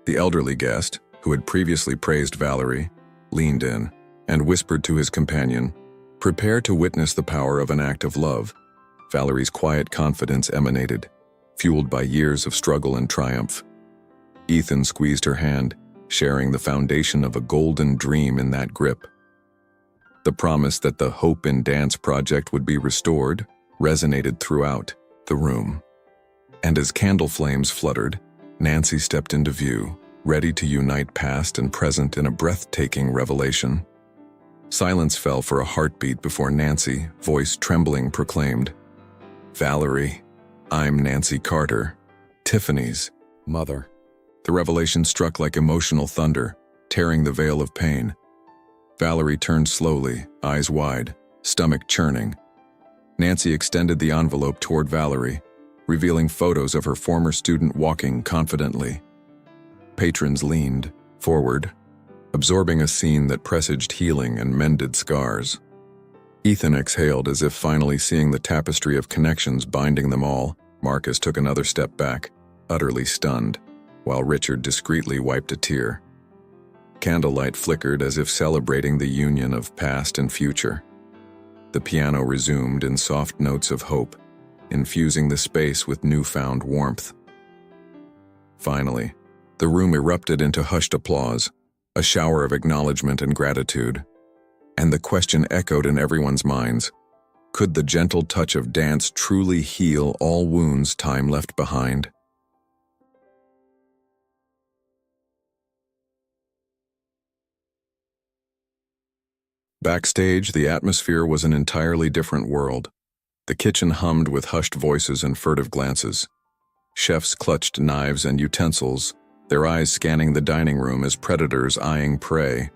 The elderly guest, who had previously praised Valerie, leaned in and whispered to his companion, "Prepare to witness the power of an act of love." Valerie's quiet confidence emanated, fueled by years of struggle and triumph. Ethan squeezed her hand, sharing the foundation of a golden dream in that grip. The promise that the Hope in Dance project would be restored resonated throughout the room. And as candle flames fluttered, Nancy stepped into view, ready to unite past and present in a breathtaking revelation. Silence fell for a heartbeat before Nancy, voice trembling, proclaimed, "Valerie, I'm Nancy Carter, Tiffany's mother." The revelation struck like emotional thunder, tearing the veil of pain. Valerie turned slowly, eyes wide, stomach churning. Nancy extended the envelope toward Valerie, revealing photos of her former student walking confidently. Patrons leaned forward, absorbing a scene that presaged healing and mended scars. Ethan exhaled as if finally seeing the tapestry of connections binding them all. Marcus took another step back, utterly stunned, while Richard discreetly wiped a tear. Candlelight flickered as if celebrating the union of past and future. The piano resumed in soft notes of hope, infusing the space with newfound warmth. Finally, the room erupted into hushed applause, a shower of acknowledgement and gratitude. And the question echoed in everyone's minds, Could the gentle touch of dance truly heal all wounds time left behind? Backstage, the atmosphere was an entirely different world. The kitchen hummed with hushed voices and furtive glances. Chefs clutched knives and utensils, their eyes scanning the dining room as predators eyeing prey.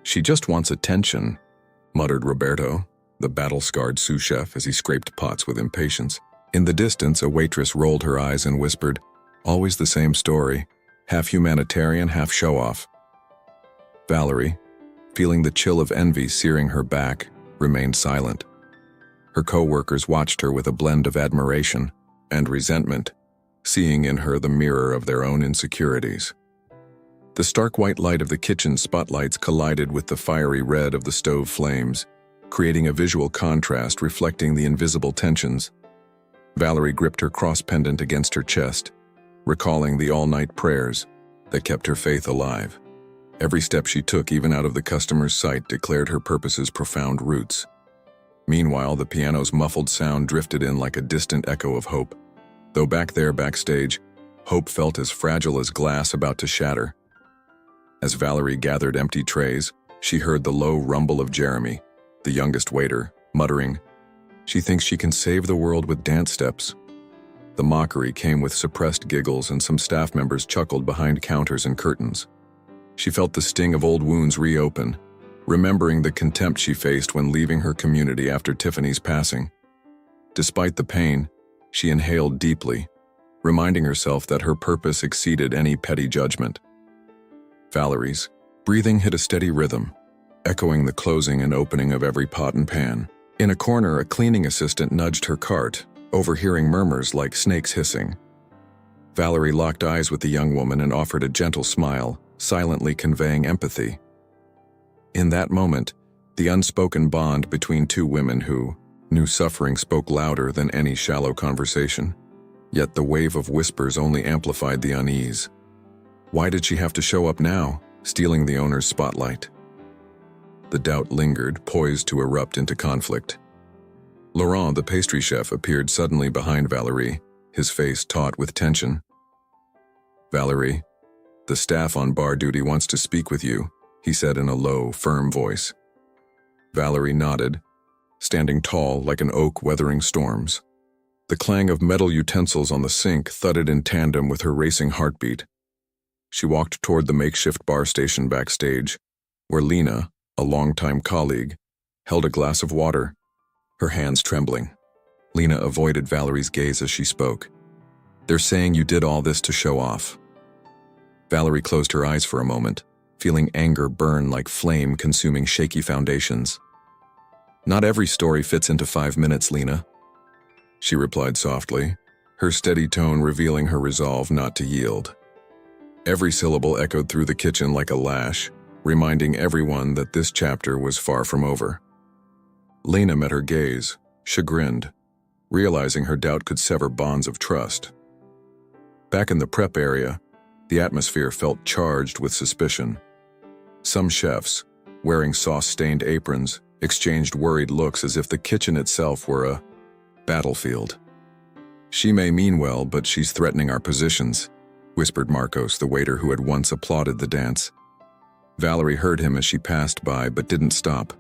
"She just wants attention," muttered Roberto, the battle-scarred sous chef, as he scraped pots with impatience. In the distance, a waitress rolled her eyes and whispered, "Always the same story, half humanitarian, half show-off." Valerie, feeling the chill of envy searing her back, remained silent. Her co-workers watched her with a blend of admiration and resentment, seeing in her the mirror of their own insecurities. The stark white light of the kitchen spotlights collided with the fiery red of the stove flames, creating a visual contrast reflecting the invisible tensions. Valerie gripped her cross pendant against her chest, recalling the all-night prayers that kept her faith alive. Every step she took, even out of the customer's sight, declared her purpose's profound roots. Meanwhile, the piano's muffled sound drifted in like a distant echo of hope. Though back there, backstage, hope felt as fragile as glass about to shatter. As Valerie gathered empty trays, she heard the low rumble of Jeremy, the youngest waiter, muttering, "She thinks she can save the world with dance steps." The mockery came with suppressed giggles, and some staff members chuckled behind counters and curtains. She felt the sting of old wounds reopen, remembering the contempt she faced when leaving her community after Tiffany's passing. Despite the pain, she inhaled deeply, reminding herself that her purpose exceeded any petty judgment. Valerie's breathing hit a steady rhythm, echoing the closing and opening of every pot and pan. In a corner, a cleaning assistant nudged her cart, overhearing murmurs like snakes hissing. Valerie locked eyes with the young woman and offered a gentle smile, silently conveying empathy. In that moment, the unspoken bond between two women who knew suffering spoke louder than any shallow conversation. Yet the wave of whispers only amplified the unease. Why did she have to show up now, stealing the owner's spotlight? The doubt lingered, poised to erupt into conflict. Laurent, the pastry chef, appeared suddenly behind Valerie, his face taut with tension. "Valerie, the staff on bar duty wants to speak with you," he said in a low, firm voice. Valerie nodded, standing tall like an oak weathering storms. The clang of metal utensils on the sink thudded in tandem with her racing heartbeat. She walked toward the makeshift bar station backstage, where Lena, a longtime colleague, held a glass of water, her hands trembling. Lena avoided Valerie's gaze as she spoke. "They're saying you did all this to show off." Valerie closed her eyes for a moment, feeling anger burn like flame consuming shaky foundations. "Not every story fits into 5 minutes, Lena," she replied softly, her steady tone revealing her resolve not to yield. Every syllable echoed through the kitchen like a lash, reminding everyone that this chapter was far from over. Lena met her gaze, chagrined, realizing her doubt could sever bonds of trust. Back in the prep area, the atmosphere felt charged with suspicion. Some chefs, wearing sauce-stained aprons, exchanged worried looks as if the kitchen itself were a battlefield. "She may mean well, but she's threatening our positions," whispered Marcos, the waiter who had once applauded the dance. Valerie heard him as she passed by, but didn't stop.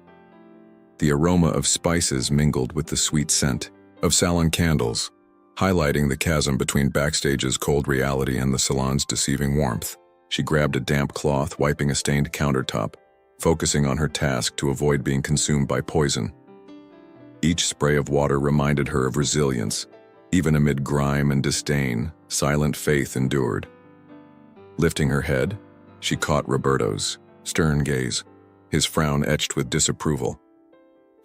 The aroma of spices mingled with the sweet scent of salon candles, highlighting the chasm between backstage's cold reality and the salon's deceiving warmth. She grabbed a damp cloth, wiping a stained countertop, focusing on her task to avoid being consumed by poison. Each spray of water reminded her of resilience. Even amid grime and disdain, silent faith endured. Lifting her head, she caught Roberto's stern gaze, his frown etched with disapproval.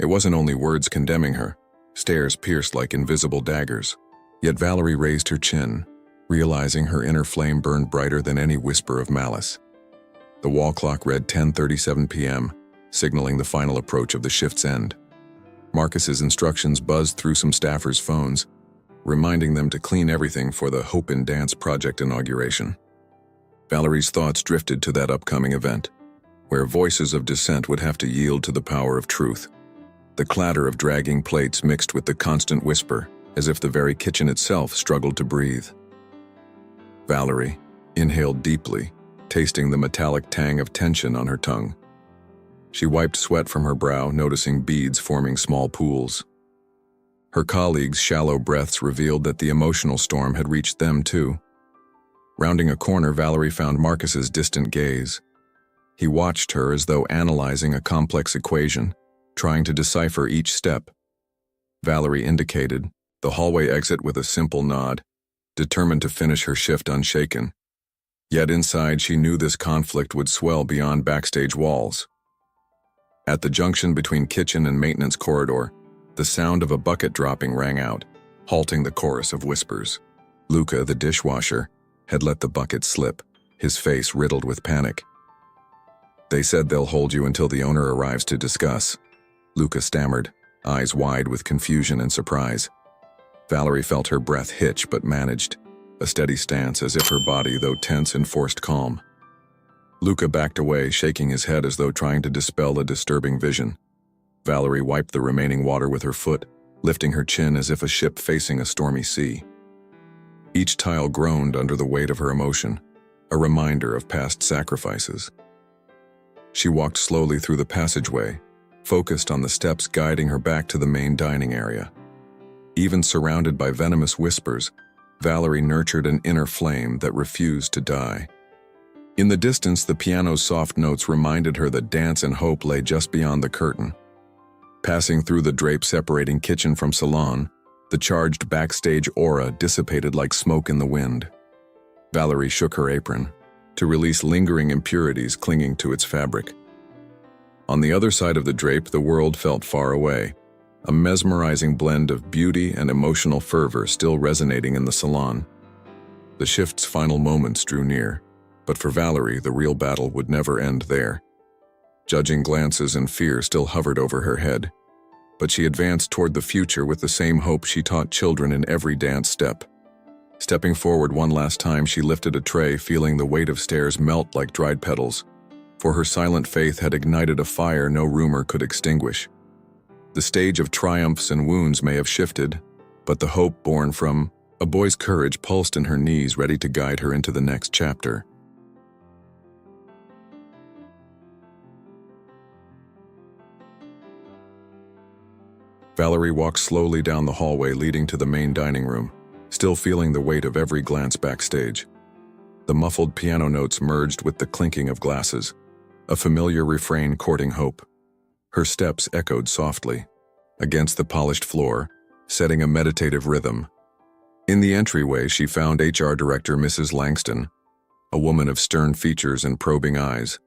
It wasn't only words condemning her, stares pierced like invisible daggers. Yet Valerie raised her chin, realizing her inner flame burned brighter than any whisper of malice. The wall clock read 10:37 p.m., signaling the final approach of the shift's end. Marcus's instructions buzzed through some staffers' phones, reminding them to clean everything for the Hope in Dance project inauguration. Valerie's thoughts drifted to that upcoming event, where voices of dissent would have to yield to the power of truth. the clatter of dragging plates mixed with the constant whisper, as if the very kitchen itself struggled to breathe. Valerie inhaled deeply, tasting the metallic tang of tension on her tongue. She wiped sweat from her brow, noticing beads forming small pools. Her colleagues' shallow breaths revealed that the emotional storm had reached them too. Rounding a corner, Valerie found Marcus's distant gaze. He watched her as though analyzing a complex equation, trying to decipher each step. Valerie indicated the hallway exit with a simple nod, determined to finish her shift unshaken. Yet inside she knew this conflict would swell beyond backstage walls. At the junction between kitchen and maintenance corridor, the sound of a bucket dropping rang out, halting the chorus of whispers. Luca, the dishwasher, had let the bucket slip, his face riddled with panic. "They said they'll hold you until the owner arrives to discuss," Luca stammered, eyes wide with confusion and surprise. Valerie felt her breath hitch but managed, a steady stance as if her body, though tense, enforced calm. Luca backed away, shaking his head as though trying to dispel a disturbing vision. Valerie wiped the remaining water with her foot, lifting her chin as if a ship facing a stormy sea. Each tile groaned under the weight of her emotion, a reminder of past sacrifices. She walked slowly through the passageway, focused on the steps guiding her back to the main dining area. Even surrounded by venomous whispers, Valerie nurtured an inner flame that refused to die. In the distance, the piano's soft notes reminded her that dance and hope lay just beyond the curtain. Passing through the drape separating kitchen from salon, the charged backstage aura dissipated like smoke in the wind. Valerie shook her apron, to release lingering impurities clinging to its fabric. On the other side of the drape, the world felt far away, a mesmerizing blend of beauty and emotional fervor still resonating in the salon. The shift's final moments drew near, but for Valerie, the real battle would never end there. Judging glances and fear still hovered over her head, but she advanced toward the future with the same hope she taught children in every dance step. Stepping forward one last time, she lifted a tray, feeling the weight of stairs melt like dried petals, for her silent faith had ignited a fire no rumor could extinguish. The stage of triumphs and wounds may have shifted, but the hope born from a boy's courage pulsed in her knees, ready to guide her into the next chapter. Valerie walked slowly down the hallway leading to the main dining room, still feeling the weight of every glance backstage. The muffled piano notes merged with the clinking of glasses, a familiar refrain courting hope. Her steps echoed softly against the polished floor, setting a meditative rhythm. In the entryway, she found HR Director Mrs. Langston, a woman of stern features and probing eyes.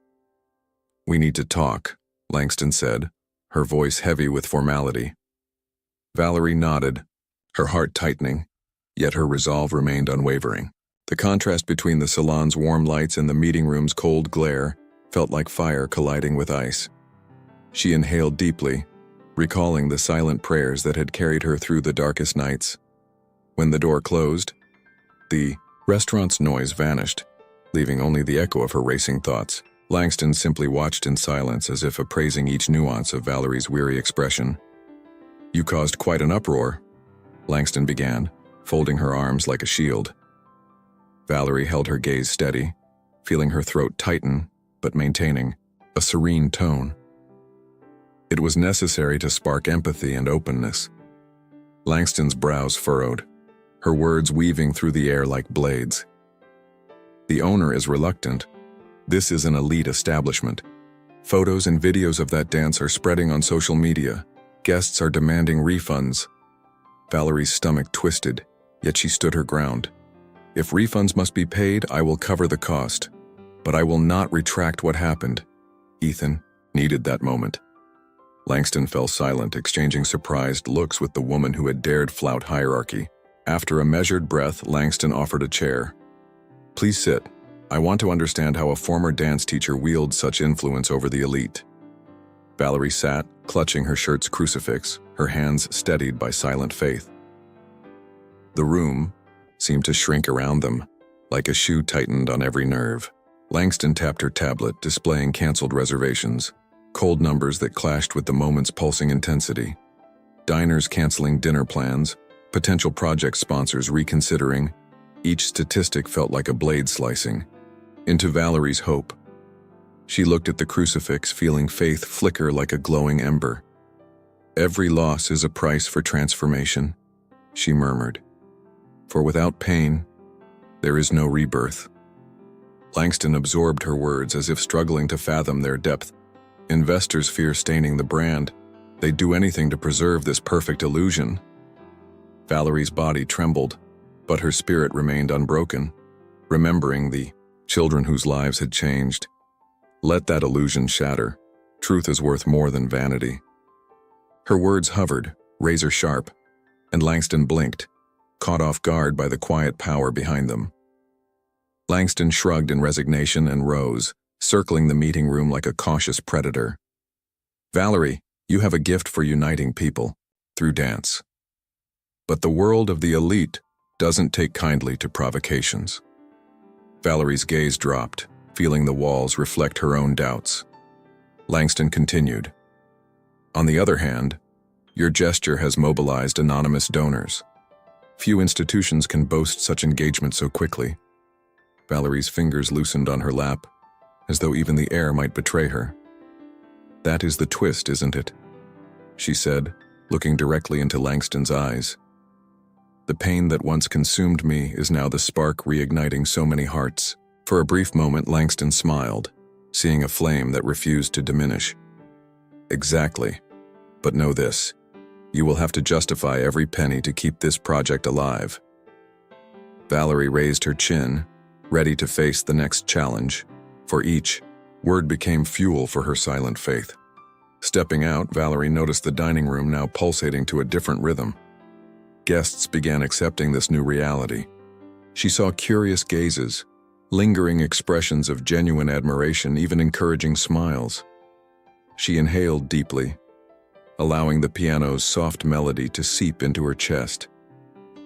"We need to talk," Langston said, her voice heavy with formality. Valerie nodded, her heart tightening, yet her resolve remained unwavering. The contrast between the salon's warm lights and the meeting room's cold glare felt like fire colliding with ice. She inhaled deeply, recalling the silent prayers that had carried her through the darkest nights. When the door closed, the restaurant's noise vanished, leaving only the echo of her racing thoughts. Langston simply watched in silence, as if appraising each nuance of Valerie's weary expression. "You caused quite an uproar," Langston began, folding her arms like a shield. Valerie held her gaze steady, feeling her throat tighten, but maintaining a serene tone. It was necessary to spark empathy and openness. Langston's brows furrowed, her words weaving through the air like blades. "The owner is reluctant. This is an elite establishment. Photos and videos of that dance are spreading on social media. Guests are demanding refunds." Valerie's stomach twisted, yet she stood her ground. "If refunds must be paid, I will cover the cost. But I will not retract what happened." Ethan needed that moment. Langston fell silent, exchanging surprised looks with the woman who had dared flout hierarchy. After a measured breath, Langston offered a chair. "Please sit. I want to understand how a former dance teacher wields such influence over the elite." Valerie sat, clutching her shirt's crucifix, her hands steadied by silent faith. The room seemed to shrink around them, like a shoe tightened on every nerve. Langston tapped her tablet, displaying canceled reservations. Cold numbers that clashed with the moment's pulsing intensity. Diners canceling dinner plans, potential project sponsors reconsidering. Each statistic felt like a blade slicing into Valerie's hope. She looked at the crucifix, feeling faith flicker like a glowing ember. "Every loss is a price for transformation," she murmured. "For without pain, there is no rebirth." Langston absorbed her words as if struggling to fathom their depth. Investors fear staining the brand. They'd do anything to preserve this perfect illusion. Valerie's body trembled, but her spirit remained unbroken, remembering the children whose lives had changed. Let that illusion shatter. Truth is worth more than vanity. Her words hovered, razor sharp, and Langston blinked, caught off guard by the quiet power behind them. Langston shrugged in resignation and rose, circling the meeting room like a cautious predator. "Valerie, you have a gift for uniting people through dance. But the world of the elite doesn't take kindly to provocations." Valerie's gaze dropped, feeling the walls reflect her own doubts. Langston continued. "On the other hand, your gesture has mobilized anonymous donors. Few institutions can boast such engagement so quickly." Valerie's fingers loosened on her lap, as though even the air might betray her. "That is the twist, isn't it?" she said, looking directly into Langston's eyes. "The pain that once consumed me is now the spark reigniting so many hearts." For a brief moment, Langston smiled, seeing a flame that refused to diminish. "Exactly. But know this. You will have to justify every penny to keep this project alive." Valerie raised her chin, ready to face the next challenge. For each word became fuel for her silent faith. Stepping out, Valerie noticed the dining room now pulsating to a different rhythm. Guests began accepting this new reality. She saw curious gazes, lingering expressions of genuine admiration, even encouraging smiles. She inhaled deeply, allowing the piano's soft melody to seep into her chest,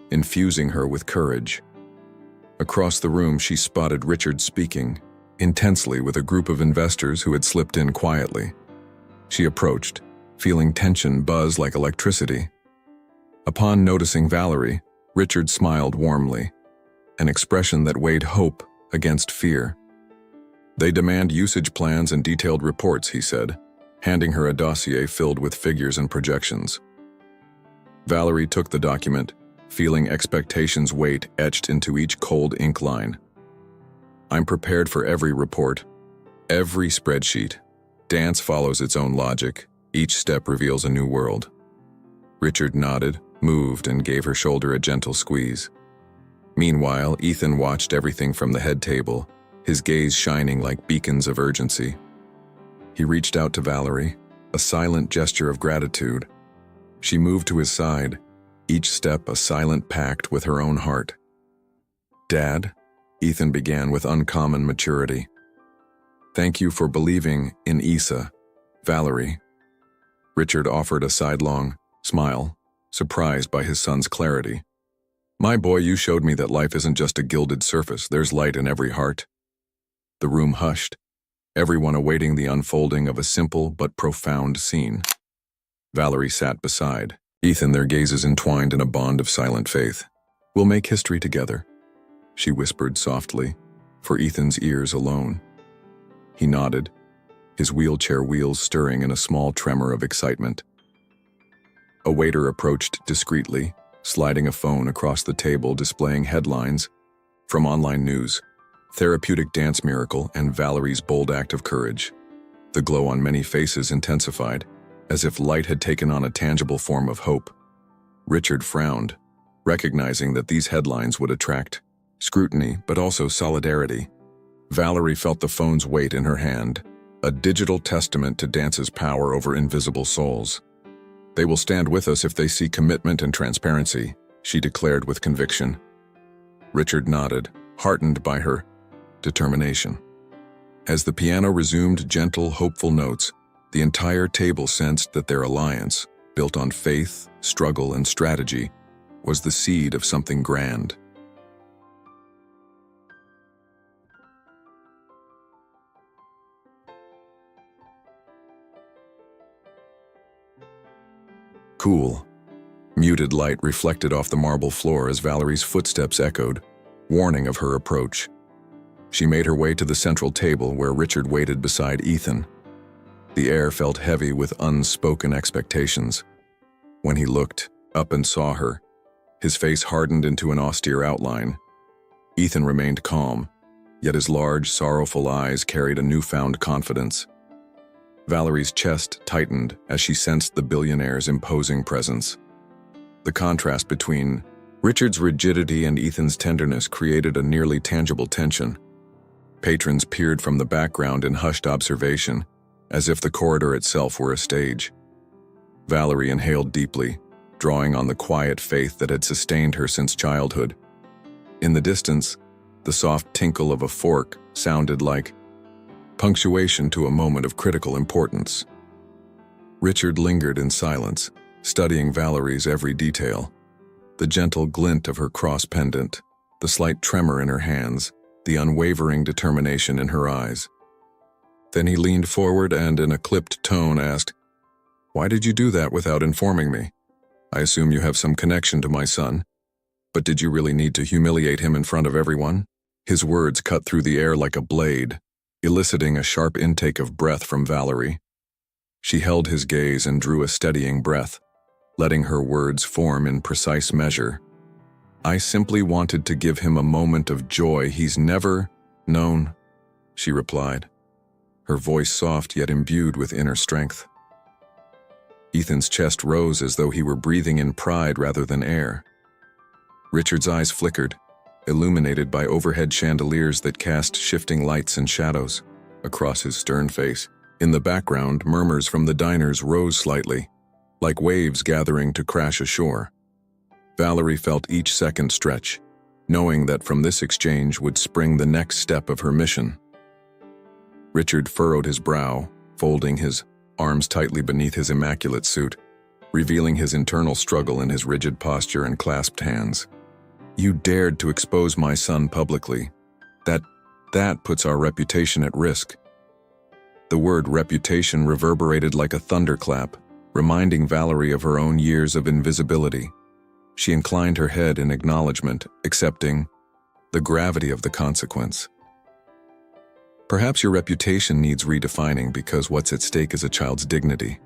infusing her with courage. Across the room, she spotted Richard speaking intensely with a group of investors who had slipped in quietly. She approached, feeling tension buzz like electricity. Upon noticing Valerie, Richard smiled warmly, an expression that weighed hope against fear. "They demand usage plans and detailed reports," he said, handing her a dossier filled with figures and projections. Valerie took the document, feeling expectations' weight etched into each cold ink line. "I'm prepared for every report, every spreadsheet. Dance follows its own logic. Each step reveals a new world." Richard nodded, moved, and gave her shoulder a gentle squeeze. Meanwhile, Ethan watched everything from the head table, his gaze shining like beacons of urgency. He reached out to Valerie, a silent gesture of gratitude. She moved to his side, each step a silent pact with her own heart. "Dad," Ethan began with uncommon maturity. "Thank you for believing in Issa, Valerie." Richard offered a sidelong smile, surprised by his son's clarity. "My boy, you showed me that life isn't just a gilded surface. There's light in every heart." The room hushed, everyone awaiting the unfolding of a simple but profound scene. Valerie sat beside Ethan, their gazes entwined in a bond of silent faith. "We'll make history together," she whispered softly, for Ethan's ears alone. He nodded, his wheelchair wheels stirring in a small tremor of excitement. A waiter approached discreetly, sliding a phone across the table displaying headlines from online news, "Therapeutic Dance Miracle" and Valerie's bold act of courage. The glow on many faces intensified, as if light had taken on a tangible form of hope. Richard frowned, recognizing that these headlines would attract scrutiny but also solidarity. Valerie felt the phone's weight in her hand, a digital testament to dance's power over invisible souls. "They will stand with us if they see commitment and transparency," she declared with conviction. Richard nodded, heartened by her determination. As the piano resumed gentle, hopeful notes, the entire table sensed that their alliance, built on faith, struggle, and strategy, was the seed of something grand. Cool, muted light reflected off the marble floor as Valerie's footsteps echoed, warning of her approach. She made her way to the central table where Richard waited beside Ethan. The air felt heavy with unspoken expectations. When he looked up and saw her, his face hardened into an austere outline. Ethan remained calm, yet his large, sorrowful eyes carried a newfound confidence. Valerie's chest tightened as she sensed the billionaire's imposing presence. The contrast between Richard's rigidity and Ethan's tenderness created a nearly tangible tension. Patrons peered from the background in hushed observation, as if the corridor itself were a stage. Valerie inhaled deeply, drawing on the quiet faith that had sustained her since childhood. In the distance, the soft tinkle of a fork sounded like punctuation to a moment of critical importance. Richard lingered in silence, studying Valerie's every detail. The gentle glint of her cross pendant, the slight tremor in her hands, the unwavering determination in her eyes. Then he leaned forward and, in a clipped tone, asked, "Why did you do that without informing me? I assume you have some connection to my son. But did you really need to humiliate him in front of everyone?" His words cut through the air like a blade, eliciting a sharp intake of breath from Valerie. She held his gaze and drew a steadying breath, letting her words form in precise measure. "I simply wanted to give him a moment of joy he's never known," she replied, her voice soft yet imbued with inner strength. Ethan's chest rose as though he were breathing in pride rather than air. Richard's eyes flickered, illuminated by overhead chandeliers that cast shifting lights and shadows across his stern face. In the background, murmurs from the diners rose slightly, like waves gathering to crash ashore. Valerie felt each second stretch, knowing that from this exchange would spring the next step of her mission. Richard furrowed his brow, folding his arms tightly beneath his immaculate suit, revealing his internal struggle in his rigid posture and clasped hands. "You dared to expose my son publicly. That puts our reputation at risk." The word reputation reverberated like a thunderclap, reminding Valerie of her own years of invisibility. She inclined her head in acknowledgement, accepting the gravity of the consequence. "Perhaps your reputation needs redefining because what's at stake is a child's dignity."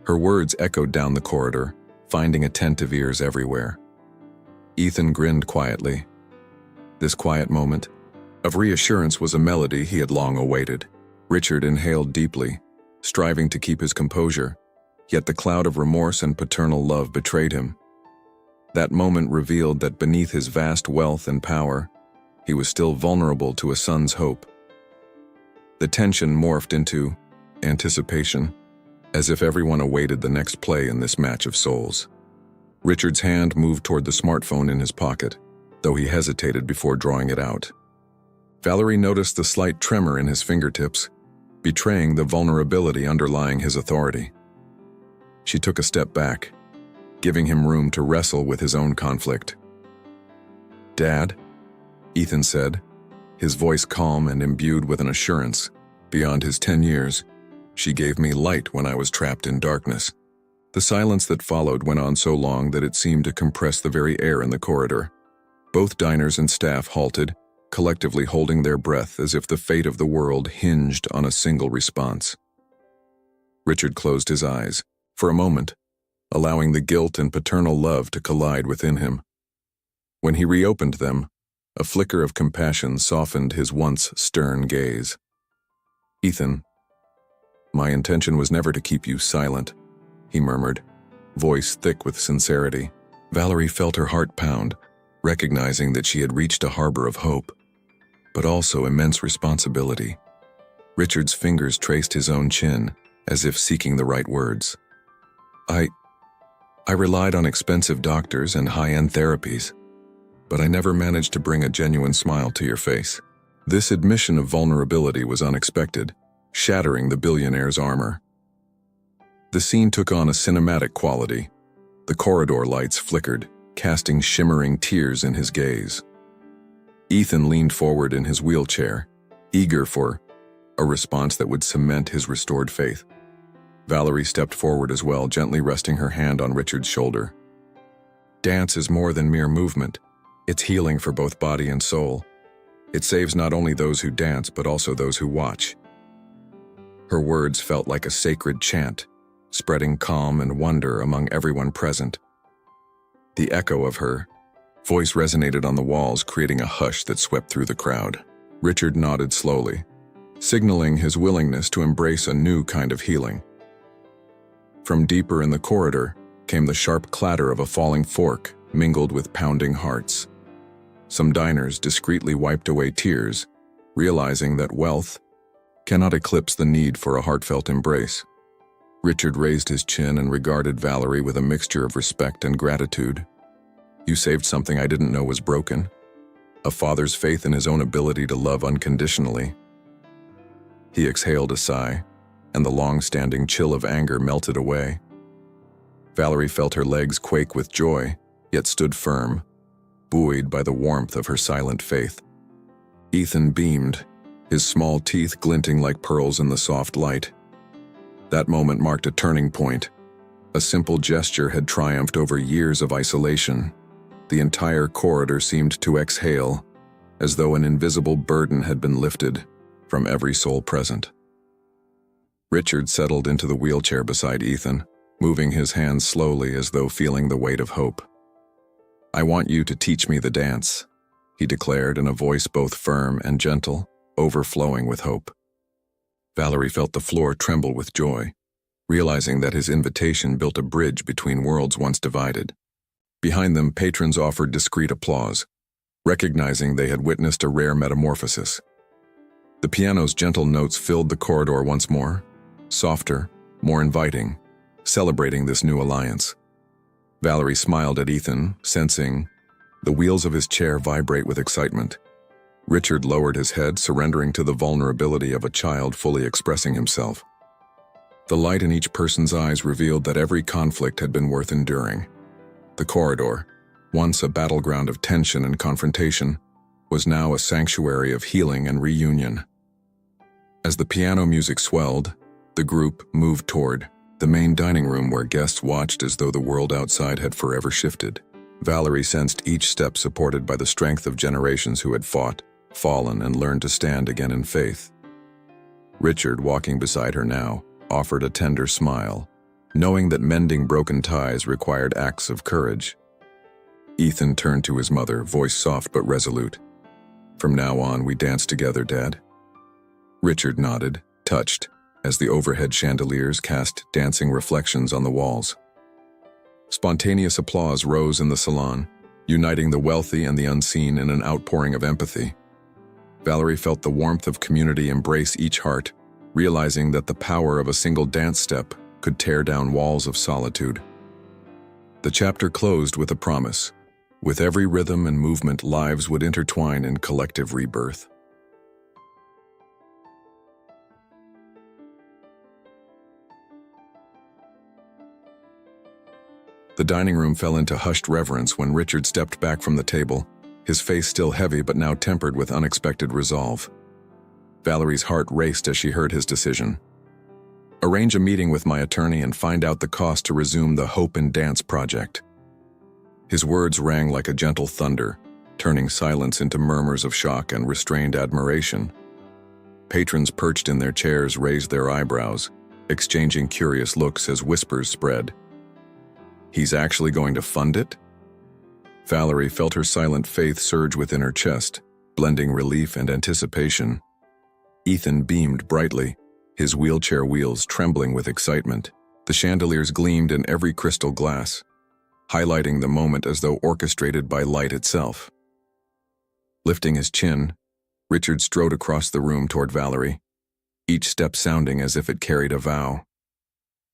Her words echoed down the corridor, finding attentive ears everywhere. Ethan grinned quietly. This quiet moment of reassurance was a melody he had long awaited. Richard inhaled deeply, striving to keep his composure, yet the cloud of remorse and paternal love betrayed him. That moment revealed that beneath his vast wealth and power, he was still vulnerable to a son's hope. The tension morphed into anticipation, as if everyone awaited the next play in this match of souls. Richard's hand moved toward the smartphone in his pocket, though he hesitated before drawing it out. Valerie noticed the slight tremor in his fingertips, betraying the vulnerability underlying his authority. She took a step back, giving him room to wrestle with his own conflict. "Dad," Ethan said, his voice calm and imbued with an assurance. Beyond his 10 years, she gave me light when I was trapped in darkness. The silence that followed went on so long that it seemed to compress the very air in the corridor. Both diners and staff halted, collectively holding their breath as if the fate of the world hinged on a single response. Richard closed his eyes, for a moment, allowing the guilt and paternal love to collide within him. When he reopened them, a flicker of compassion softened his once stern gaze. "Ethan, my intention was never to keep you silent," he murmured, voice thick with sincerity. Valerie felt her heart pound, recognizing that she had reached a harbor of hope, but also immense responsibility. Richard's fingers traced his own chin, as if seeking the right words. I relied on expensive doctors and high-end therapies, but I never managed to bring a genuine smile to your face." This admission of vulnerability was unexpected, shattering the billionaire's armor. The scene took on a cinematic quality. The corridor lights flickered, casting shimmering tears in his gaze. Ethan leaned forward in his wheelchair, eager for a response that would cement his restored faith. Valerie stepped forward as well, gently resting her hand on Richard's shoulder. Dance is more than mere movement. It's healing for both body and soul. It saves not only those who dance, but also those who watch. Her words felt like a sacred chant, spreading calm and wonder among everyone present. The echo of her voice resonated on the walls, creating a hush that swept through the crowd. Richard nodded slowly, signaling his willingness to embrace a new kind of healing. From deeper in the corridor came the sharp clatter of a falling fork, mingled with pounding hearts. Some diners discreetly wiped away tears, realizing that wealth cannot eclipse the need for a heartfelt embrace. Richard raised his chin and regarded Valerie with a mixture of respect and gratitude. "You saved something I didn't know was broken. A father's faith in his own ability to love unconditionally." He exhaled a sigh, and the long-standing chill of anger melted away. Valerie felt her legs quake with joy, yet stood firm, buoyed by the warmth of her silent faith. Ethan beamed, his small teeth glinting like pearls in the soft light. That moment marked a turning point. A simple gesture had triumphed over years of isolation. The entire corridor seemed to exhale, as though an invisible burden had been lifted from every soul present. Richard settled into the wheelchair beside Ethan, moving his hands slowly as though feeling the weight of hope. "I want you to teach me the dance," he declared in a voice both firm and gentle, overflowing with hope. Valerie felt the floor tremble with joy, realizing that his invitation built a bridge between worlds once divided. Behind them, patrons offered discreet applause, recognizing they had witnessed a rare metamorphosis. The piano's gentle notes filled the corridor once more, softer, more inviting, celebrating this new alliance. Valerie smiled at Ethan, sensing the wheels of his chair vibrate with excitement. Richard lowered his head, surrendering to the vulnerability of a child fully expressing himself. The light in each person's eyes revealed that every conflict had been worth enduring. The corridor, once a battleground of tension and confrontation, was now a sanctuary of healing and reunion. As the piano music swelled, the group moved toward the main dining room where guests watched as though the world outside had forever shifted. Valerie sensed each step supported by the strength of generations who had fought, fallen, and learned to stand again in faith. Richard, walking beside her now, offered a tender smile, knowing that mending broken ties required acts of courage. Ethan turned to his mother, voice soft but resolute. "From now on, we dance together, Dad." Richard nodded, touched, as the overhead chandeliers cast dancing reflections on the walls. Spontaneous applause rose in the salon, uniting the wealthy and the unseen in an outpouring of empathy. Valerie felt the warmth of community embrace each heart, realizing that the power of a single dance step could tear down walls of solitude. The chapter closed with a promise. With every rhythm and movement, lives would intertwine in collective rebirth. The dining room fell into hushed reverence when Richard stepped back from the table, his face still heavy but now tempered with unexpected resolve. Valerie's heart raced as she heard his decision. "Arrange a meeting with my attorney and find out the cost to resume the Hope and Dance project." His words rang like a gentle thunder, turning silence into murmurs of shock and restrained admiration. Patrons perched in their chairs raised their eyebrows, exchanging curious looks as whispers spread. "He's actually going to fund it?" Valerie felt her silent faith surge within her chest, blending relief and anticipation. Ethan beamed brightly, his wheelchair wheels trembling with excitement. The chandeliers gleamed in every crystal glass, highlighting the moment as though orchestrated by light itself. Lifting his chin, Richard strode across the room toward Valerie, each step sounding as if it carried a vow.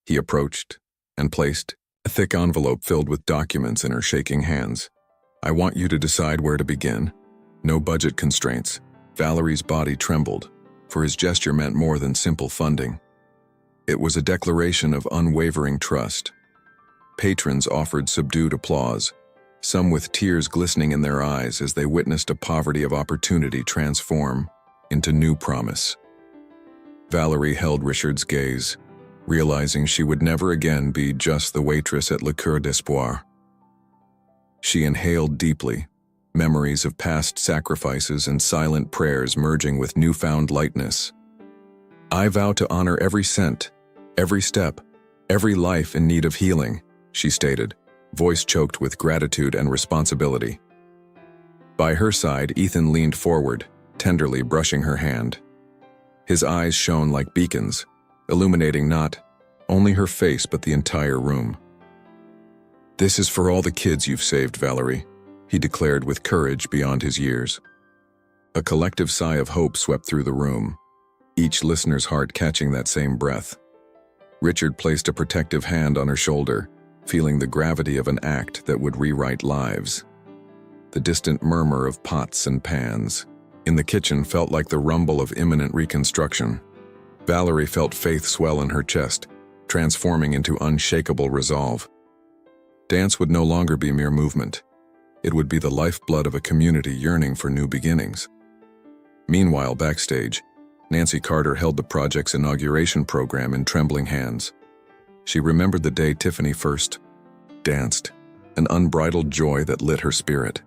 He approached and placed a thick envelope filled with documents in her shaking hands. "I want you to decide where to begin. No budget constraints." Valerie's body trembled, for his gesture meant more than simple funding. It was a declaration of unwavering trust. Patrons offered subdued applause, some with tears glistening in their eyes as they witnessed a poverty of opportunity transform into new promise. Valerie held Richard's gaze, realizing she would never again be just the waitress at Le Coeur d'Espoir. She inhaled deeply, memories of past sacrifices and silent prayers merging with newfound lightness. "I vow to honor every cent, every step, every life in need of healing," she stated, voice choked with gratitude and responsibility. By her side, Ethan leaned forward, tenderly brushing her hand. His eyes shone like beacons, illuminating not only her face but the entire room. "This is for all the kids you've saved, Valerie," he declared with courage beyond his years. A collective sigh of hope swept through the room, each listener's heart catching that same breath. Richard placed a protective hand on her shoulder, feeling the gravity of an act that would rewrite lives. The distant murmur of pots and pans in the kitchen felt like the rumble of imminent reconstruction. Valerie felt faith swell in her chest, transforming into unshakable resolve. Dance would no longer be mere movement. It would be the lifeblood of a community yearning for new beginnings. Meanwhile, backstage, Nancy Carter held the project's inauguration program in trembling hands. She remembered the day Tiffany first danced, an unbridled joy that lit her spirit.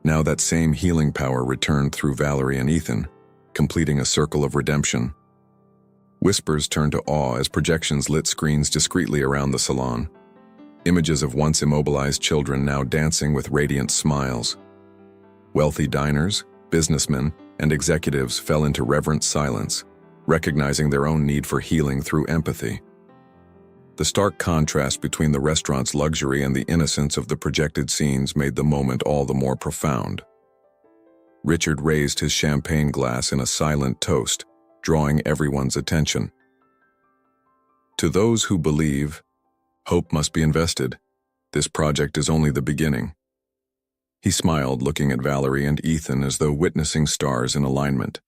Now that same healing power returned through Valerie and Ethan, completing a circle of redemption. Whispers turned to awe as projections lit screens discreetly around the salon. Images of once immobilized children now dancing with radiant smiles. Wealthy diners, businessmen, and executives fell into reverent silence, recognizing their own need for healing through empathy. The stark contrast between the restaurant's luxury and the innocence of the projected scenes made the moment all the more profound. Richard raised his champagne glass in a silent toast, drawing everyone's attention. "To those who believe, hope must be invested. This project is only the beginning." He smiled, looking at Valerie and Ethan as though witnessing stars in alignment.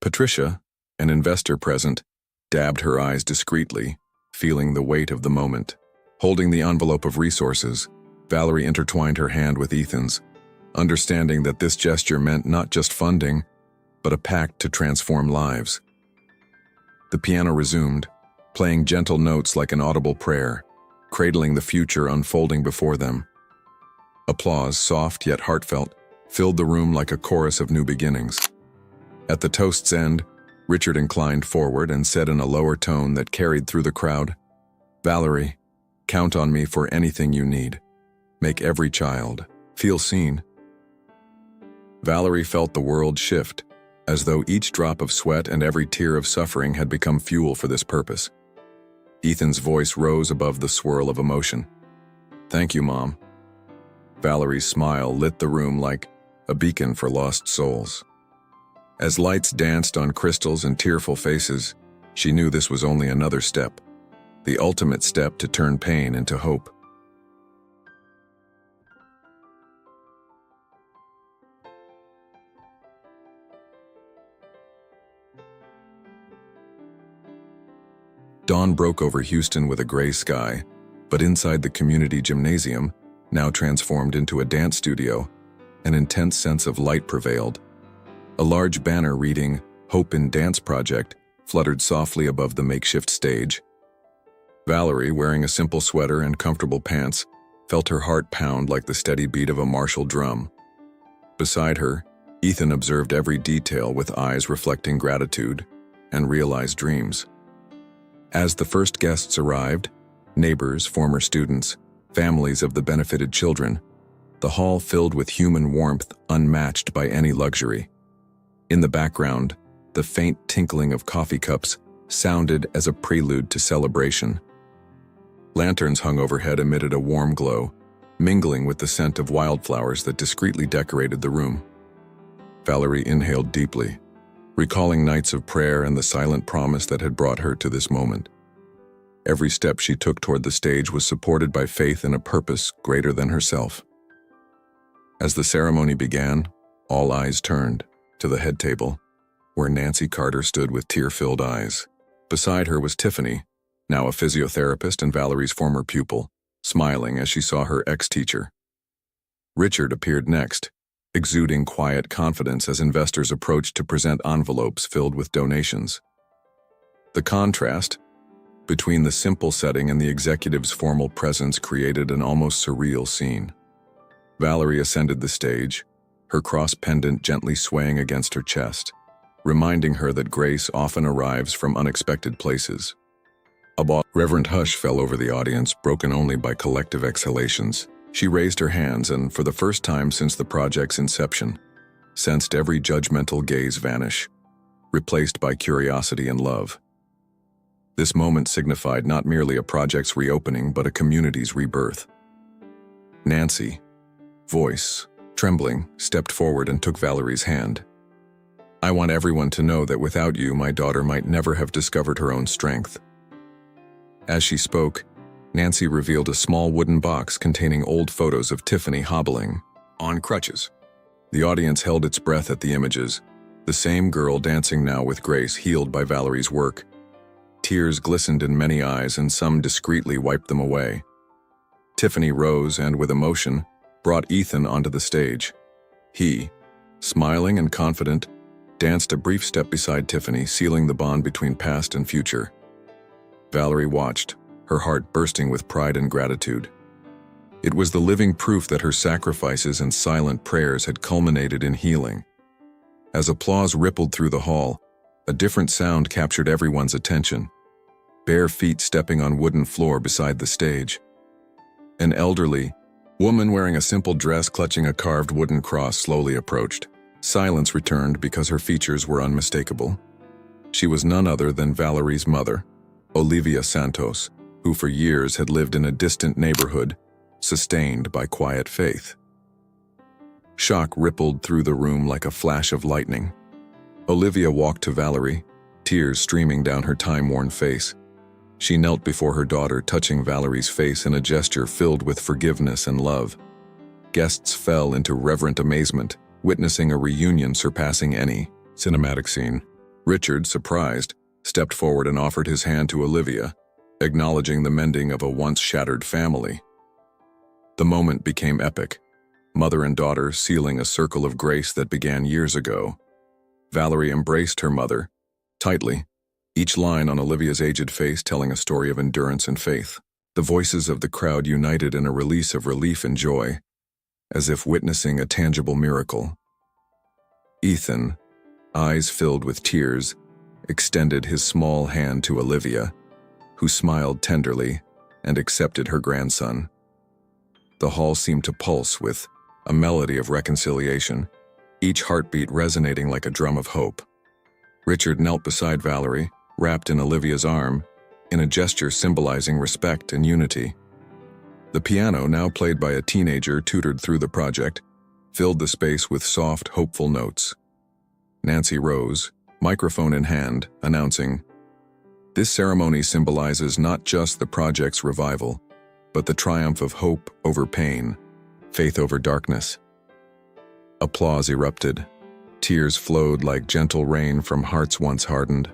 Patricia, an investor present, dabbed her eyes discreetly, feeling the weight of the moment. Holding the envelope of resources, Valerie intertwined her hand with Ethan's, understanding that this gesture meant not just funding, but a pact to transform lives. The piano resumed, playing gentle notes like an audible prayer, cradling the future unfolding before them. Applause, soft yet heartfelt, filled the room like a chorus of new beginnings. At the toast's end, Richard inclined forward and said in a lower tone that carried through the crowd, "Valerie, count on me for anything you need. Make every child feel seen." Valerie felt the world shift, as though each drop of sweat and every tear of suffering had become fuel for this purpose. Ethan's voice rose above the swirl of emotion. "Thank you, Mom." Valerie's smile lit the room like a beacon for lost souls. As lights danced on crystals and tearful faces, she knew this was only another step, the ultimate step to turn pain into hope. Dawn broke over Houston with a gray sky, but inside the community gymnasium, now transformed into a dance studio, an intense sense of light prevailed. A large banner reading, "Hope in Dance Project," fluttered softly above the makeshift stage. Valerie, wearing a simple sweater and comfortable pants, felt her heart pound like the steady beat of a martial drum. Beside her, Ethan observed every detail with eyes reflecting gratitude and realized dreams. As the first guests arrived, neighbors, former students, families of the benefited children, the hall filled with human warmth unmatched by any luxury. In the background, the faint tinkling of coffee cups sounded as a prelude to celebration. Lanterns hung overhead emitted a warm glow, mingling with the scent of wildflowers that discreetly decorated the room. Valerie inhaled deeply, recalling nights of prayer and the silent promise that had brought her to this moment. Every step she took toward the stage was supported by faith in a purpose greater than herself. As the ceremony began, all eyes turned to the head table, where Nancy Carter stood with tear-filled eyes. Beside her was Tiffany, now a physiotherapist and Valerie's former pupil, smiling as she saw her ex-teacher. Richard appeared next, exuding quiet confidence as investors approached to present envelopes filled with donations. The contrast, Between the simple setting and the executive's formal presence created an almost surreal scene. Valerie ascended the stage, her cross pendant gently swaying against her chest, reminding her that grace often arrives from unexpected places. A reverent hush fell over the audience, broken only by collective exhalations. She raised her hands and, for the first time since the project's inception, sensed every judgmental gaze vanish, replaced by curiosity and love. This moment signified not merely a project's reopening, but a community's rebirth. Nancy, voice trembling, stepped forward and took Valerie's hand. "I want everyone to know that without you, my daughter might never have discovered her own strength." As she spoke, Nancy revealed a small wooden box containing old photos of Tiffany hobbling on crutches. The audience held its breath at the images, the same girl dancing now with grace, healed by Valerie's work. Tears glistened in many eyes, and some discreetly wiped them away. Tiffany rose and, with emotion, brought Ethan onto the stage. He, smiling and confident, danced a brief step beside Tiffany, sealing the bond between past and future. Valerie watched, her heart bursting with pride and gratitude. It was the living proof that her sacrifices and silent prayers had culminated in healing. As applause rippled through the hall, a different sound captured everyone's attention. Bare feet stepping on wooden floor beside the stage. An elderly woman wearing a simple dress clutching a carved wooden cross slowly approached. Silence returned because her features were unmistakable. She was none other than Valerie's mother, Olivia Santos, who for years had lived in a distant neighborhood, sustained by quiet faith. Shock rippled through the room like a flash of lightning. Olivia walked to Valerie, tears streaming down her time-worn face. She knelt before her daughter, touching Valerie's face in a gesture filled with forgiveness and love. Guests fell into reverent amazement, witnessing a reunion surpassing any cinematic scene. Richard, surprised, stepped forward and offered his hand to Olivia, acknowledging the mending of a once-shattered family. The moment became epic, mother and daughter sealing a circle of grace that began years ago. Valerie embraced her mother tightly, each line on Olivia's aged face telling a story of endurance and faith. The voices of the crowd united in a release of relief and joy, as if witnessing a tangible miracle. Ethan, eyes filled with tears, extended his small hand to Olivia, who smiled tenderly and accepted her grandson. The hall seemed to pulse with a melody of reconciliation, each heartbeat resonating like a drum of hope. Richard knelt beside Valerie, wrapped in Olivia's arm, in a gesture symbolizing respect and unity. The piano, now played by a teenager tutored through the project, filled the space with soft, hopeful notes. Nancy rose, microphone in hand, announcing, "This ceremony symbolizes not just the project's revival, but the triumph of hope over pain, faith over darkness." Applause erupted. Tears flowed like gentle rain from hearts once hardened.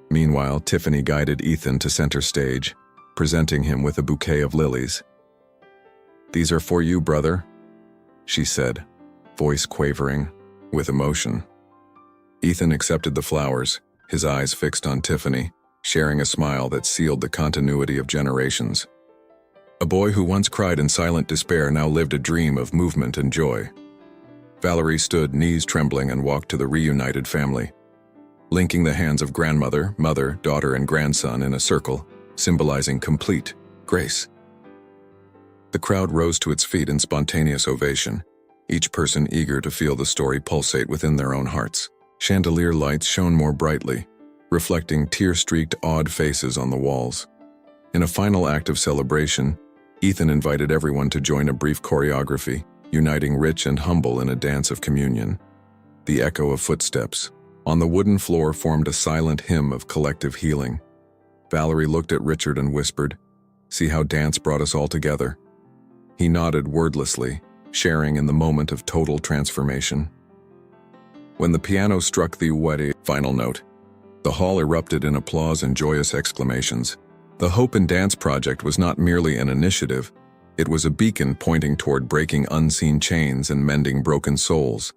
Meanwhile, Tiffany guided Ethan to center stage, presenting him with a bouquet of lilies. "These are for you, brother," she said, voice quavering with emotion. Ethan accepted the flowers, his eyes fixed on Tiffany, sharing a smile that sealed the continuity of generations. A boy who once cried in silent despair now lived a dream of movement and joy. Valerie stood, knees trembling, and walked to the reunited family, linking the hands of grandmother, mother, daughter, and grandson in a circle, symbolizing complete grace. The crowd rose to its feet in spontaneous ovation, each person eager to feel the story pulsate within their own hearts. Chandelier lights shone more brightly, reflecting tear-streaked, awed faces on the walls. In a final act of celebration, Ethan invited everyone to join a brief choreography, uniting rich and humble in a dance of communion. The echo of footsteps on the wooden floor formed a silent hymn of collective healing. Valerie looked at Richard and whispered, "See how dance brought us all together?" He nodded wordlessly, sharing in the moment of total transformation. When the piano struck the wedding final note, the hall erupted in applause and joyous exclamations. The Hope and Dance Project was not merely an initiative, it was a beacon pointing toward breaking unseen chains and mending broken souls.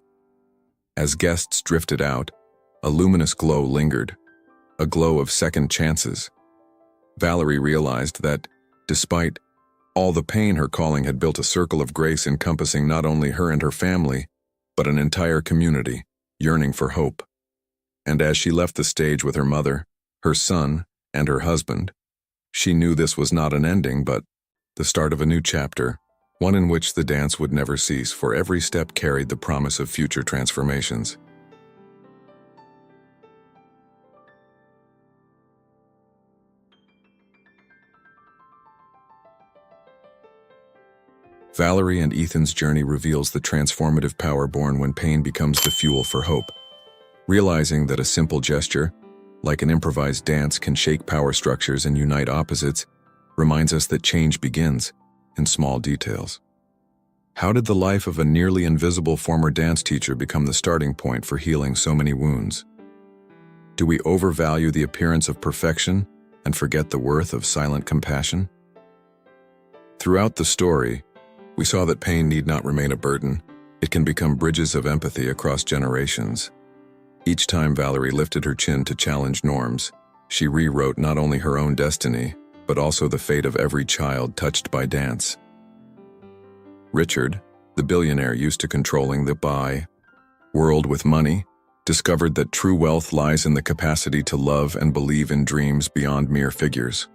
As guests drifted out, a luminous glow lingered, a glow of second chances, Valerie realized that, despite all the pain, her calling had built a circle of grace encompassing not only her and her family, but an entire community, yearning for hope. And as she left the stage with her mother, her son, and her husband, she knew this was not an ending, but the start of a new chapter, one in which the dance would never cease, for every step carried the promise of future transformations. Valerie and Ethan's journey reveals the transformative power born when pain becomes the fuel for hope. Realizing that a simple gesture, like an improvised dance, can shake power structures and unite opposites, reminds us that change begins in small details. How did the life of a nearly invisible former dance teacher become the starting point for healing so many wounds? Do we overvalue the appearance of perfection and forget the worth of silent compassion? Throughout the story, we saw that pain need not remain a burden. It can become bridges of empathy across generations. Each time Valerie lifted her chin to challenge norms, she rewrote not only her own destiny, but also the fate of every child touched by dance. Richard, the billionaire used to controlling the world with money, discovered that true wealth lies in the capacity to love and believe in dreams beyond mere figures.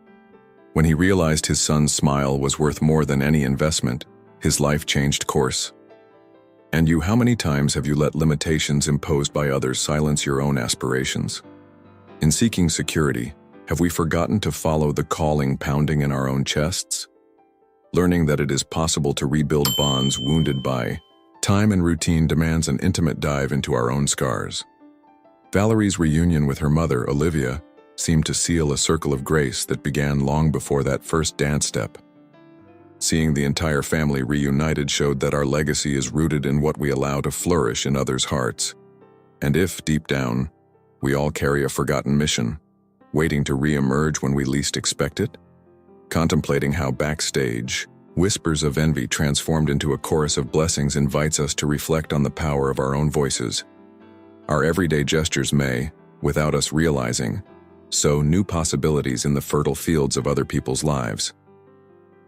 When he realized his son's smile was worth more than any investment, his life changed course. And you, how many times have you let limitations imposed by others silence your own aspirations? In seeking security, have we forgotten to follow the calling pounding in our own chests? Learning that it is possible to rebuild bonds wounded by time and routine demands an intimate dive into our own scars. Valerie's reunion with her mother, Olivia, seemed to seal a circle of grace that began long before that first dance step. Seeing the entire family reunited showed that our legacy is rooted in what we allow to flourish in others' hearts. And if, deep down, we all carry a forgotten mission, waiting to re-emerge when we least expect it? Contemplating how backstage, whispers of envy transformed into a chorus of blessings invites us to reflect on the power of our own voices. Our everyday gestures may, without us realizing, sow new possibilities in the fertile fields of other people's lives.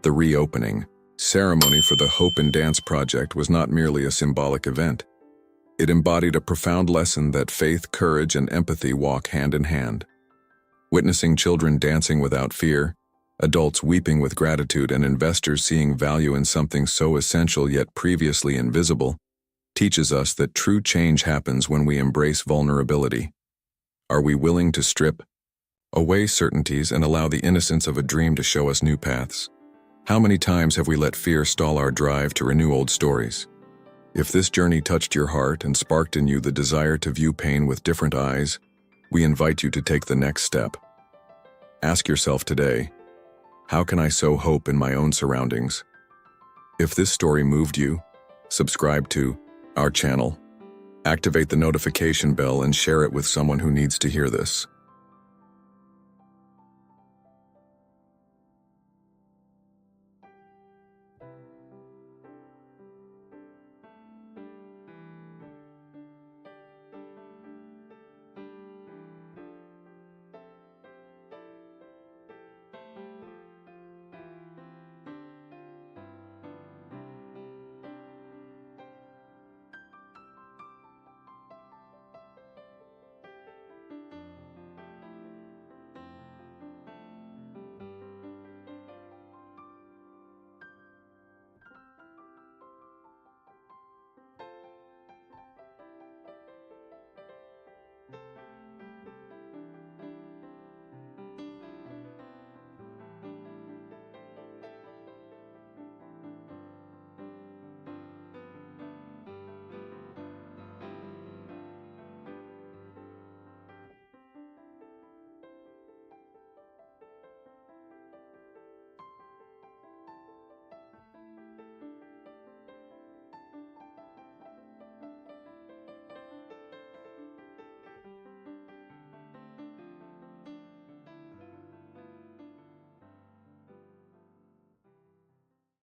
The reopening ceremony for the Hope and Dance Project was not merely a symbolic event. It embodied a profound lesson that faith, courage, and empathy walk hand in hand. Witnessing children dancing without fear, adults weeping with gratitude, and investors seeing value in something so essential yet previously invisible, teaches us that true change happens when we embrace vulnerability. Are we willing to strip away certainties and allow the innocence of a dream to show us new paths? How many times have we let fear stall our drive to renew old stories? If this journey touched your heart and sparked in you the desire to view pain with different eyes, we invite you to take the next step. Ask yourself today, how can I sow hope in my own surroundings? If this story moved you, subscribe to our channel, activate the notification bell, and share it with someone who needs to hear this.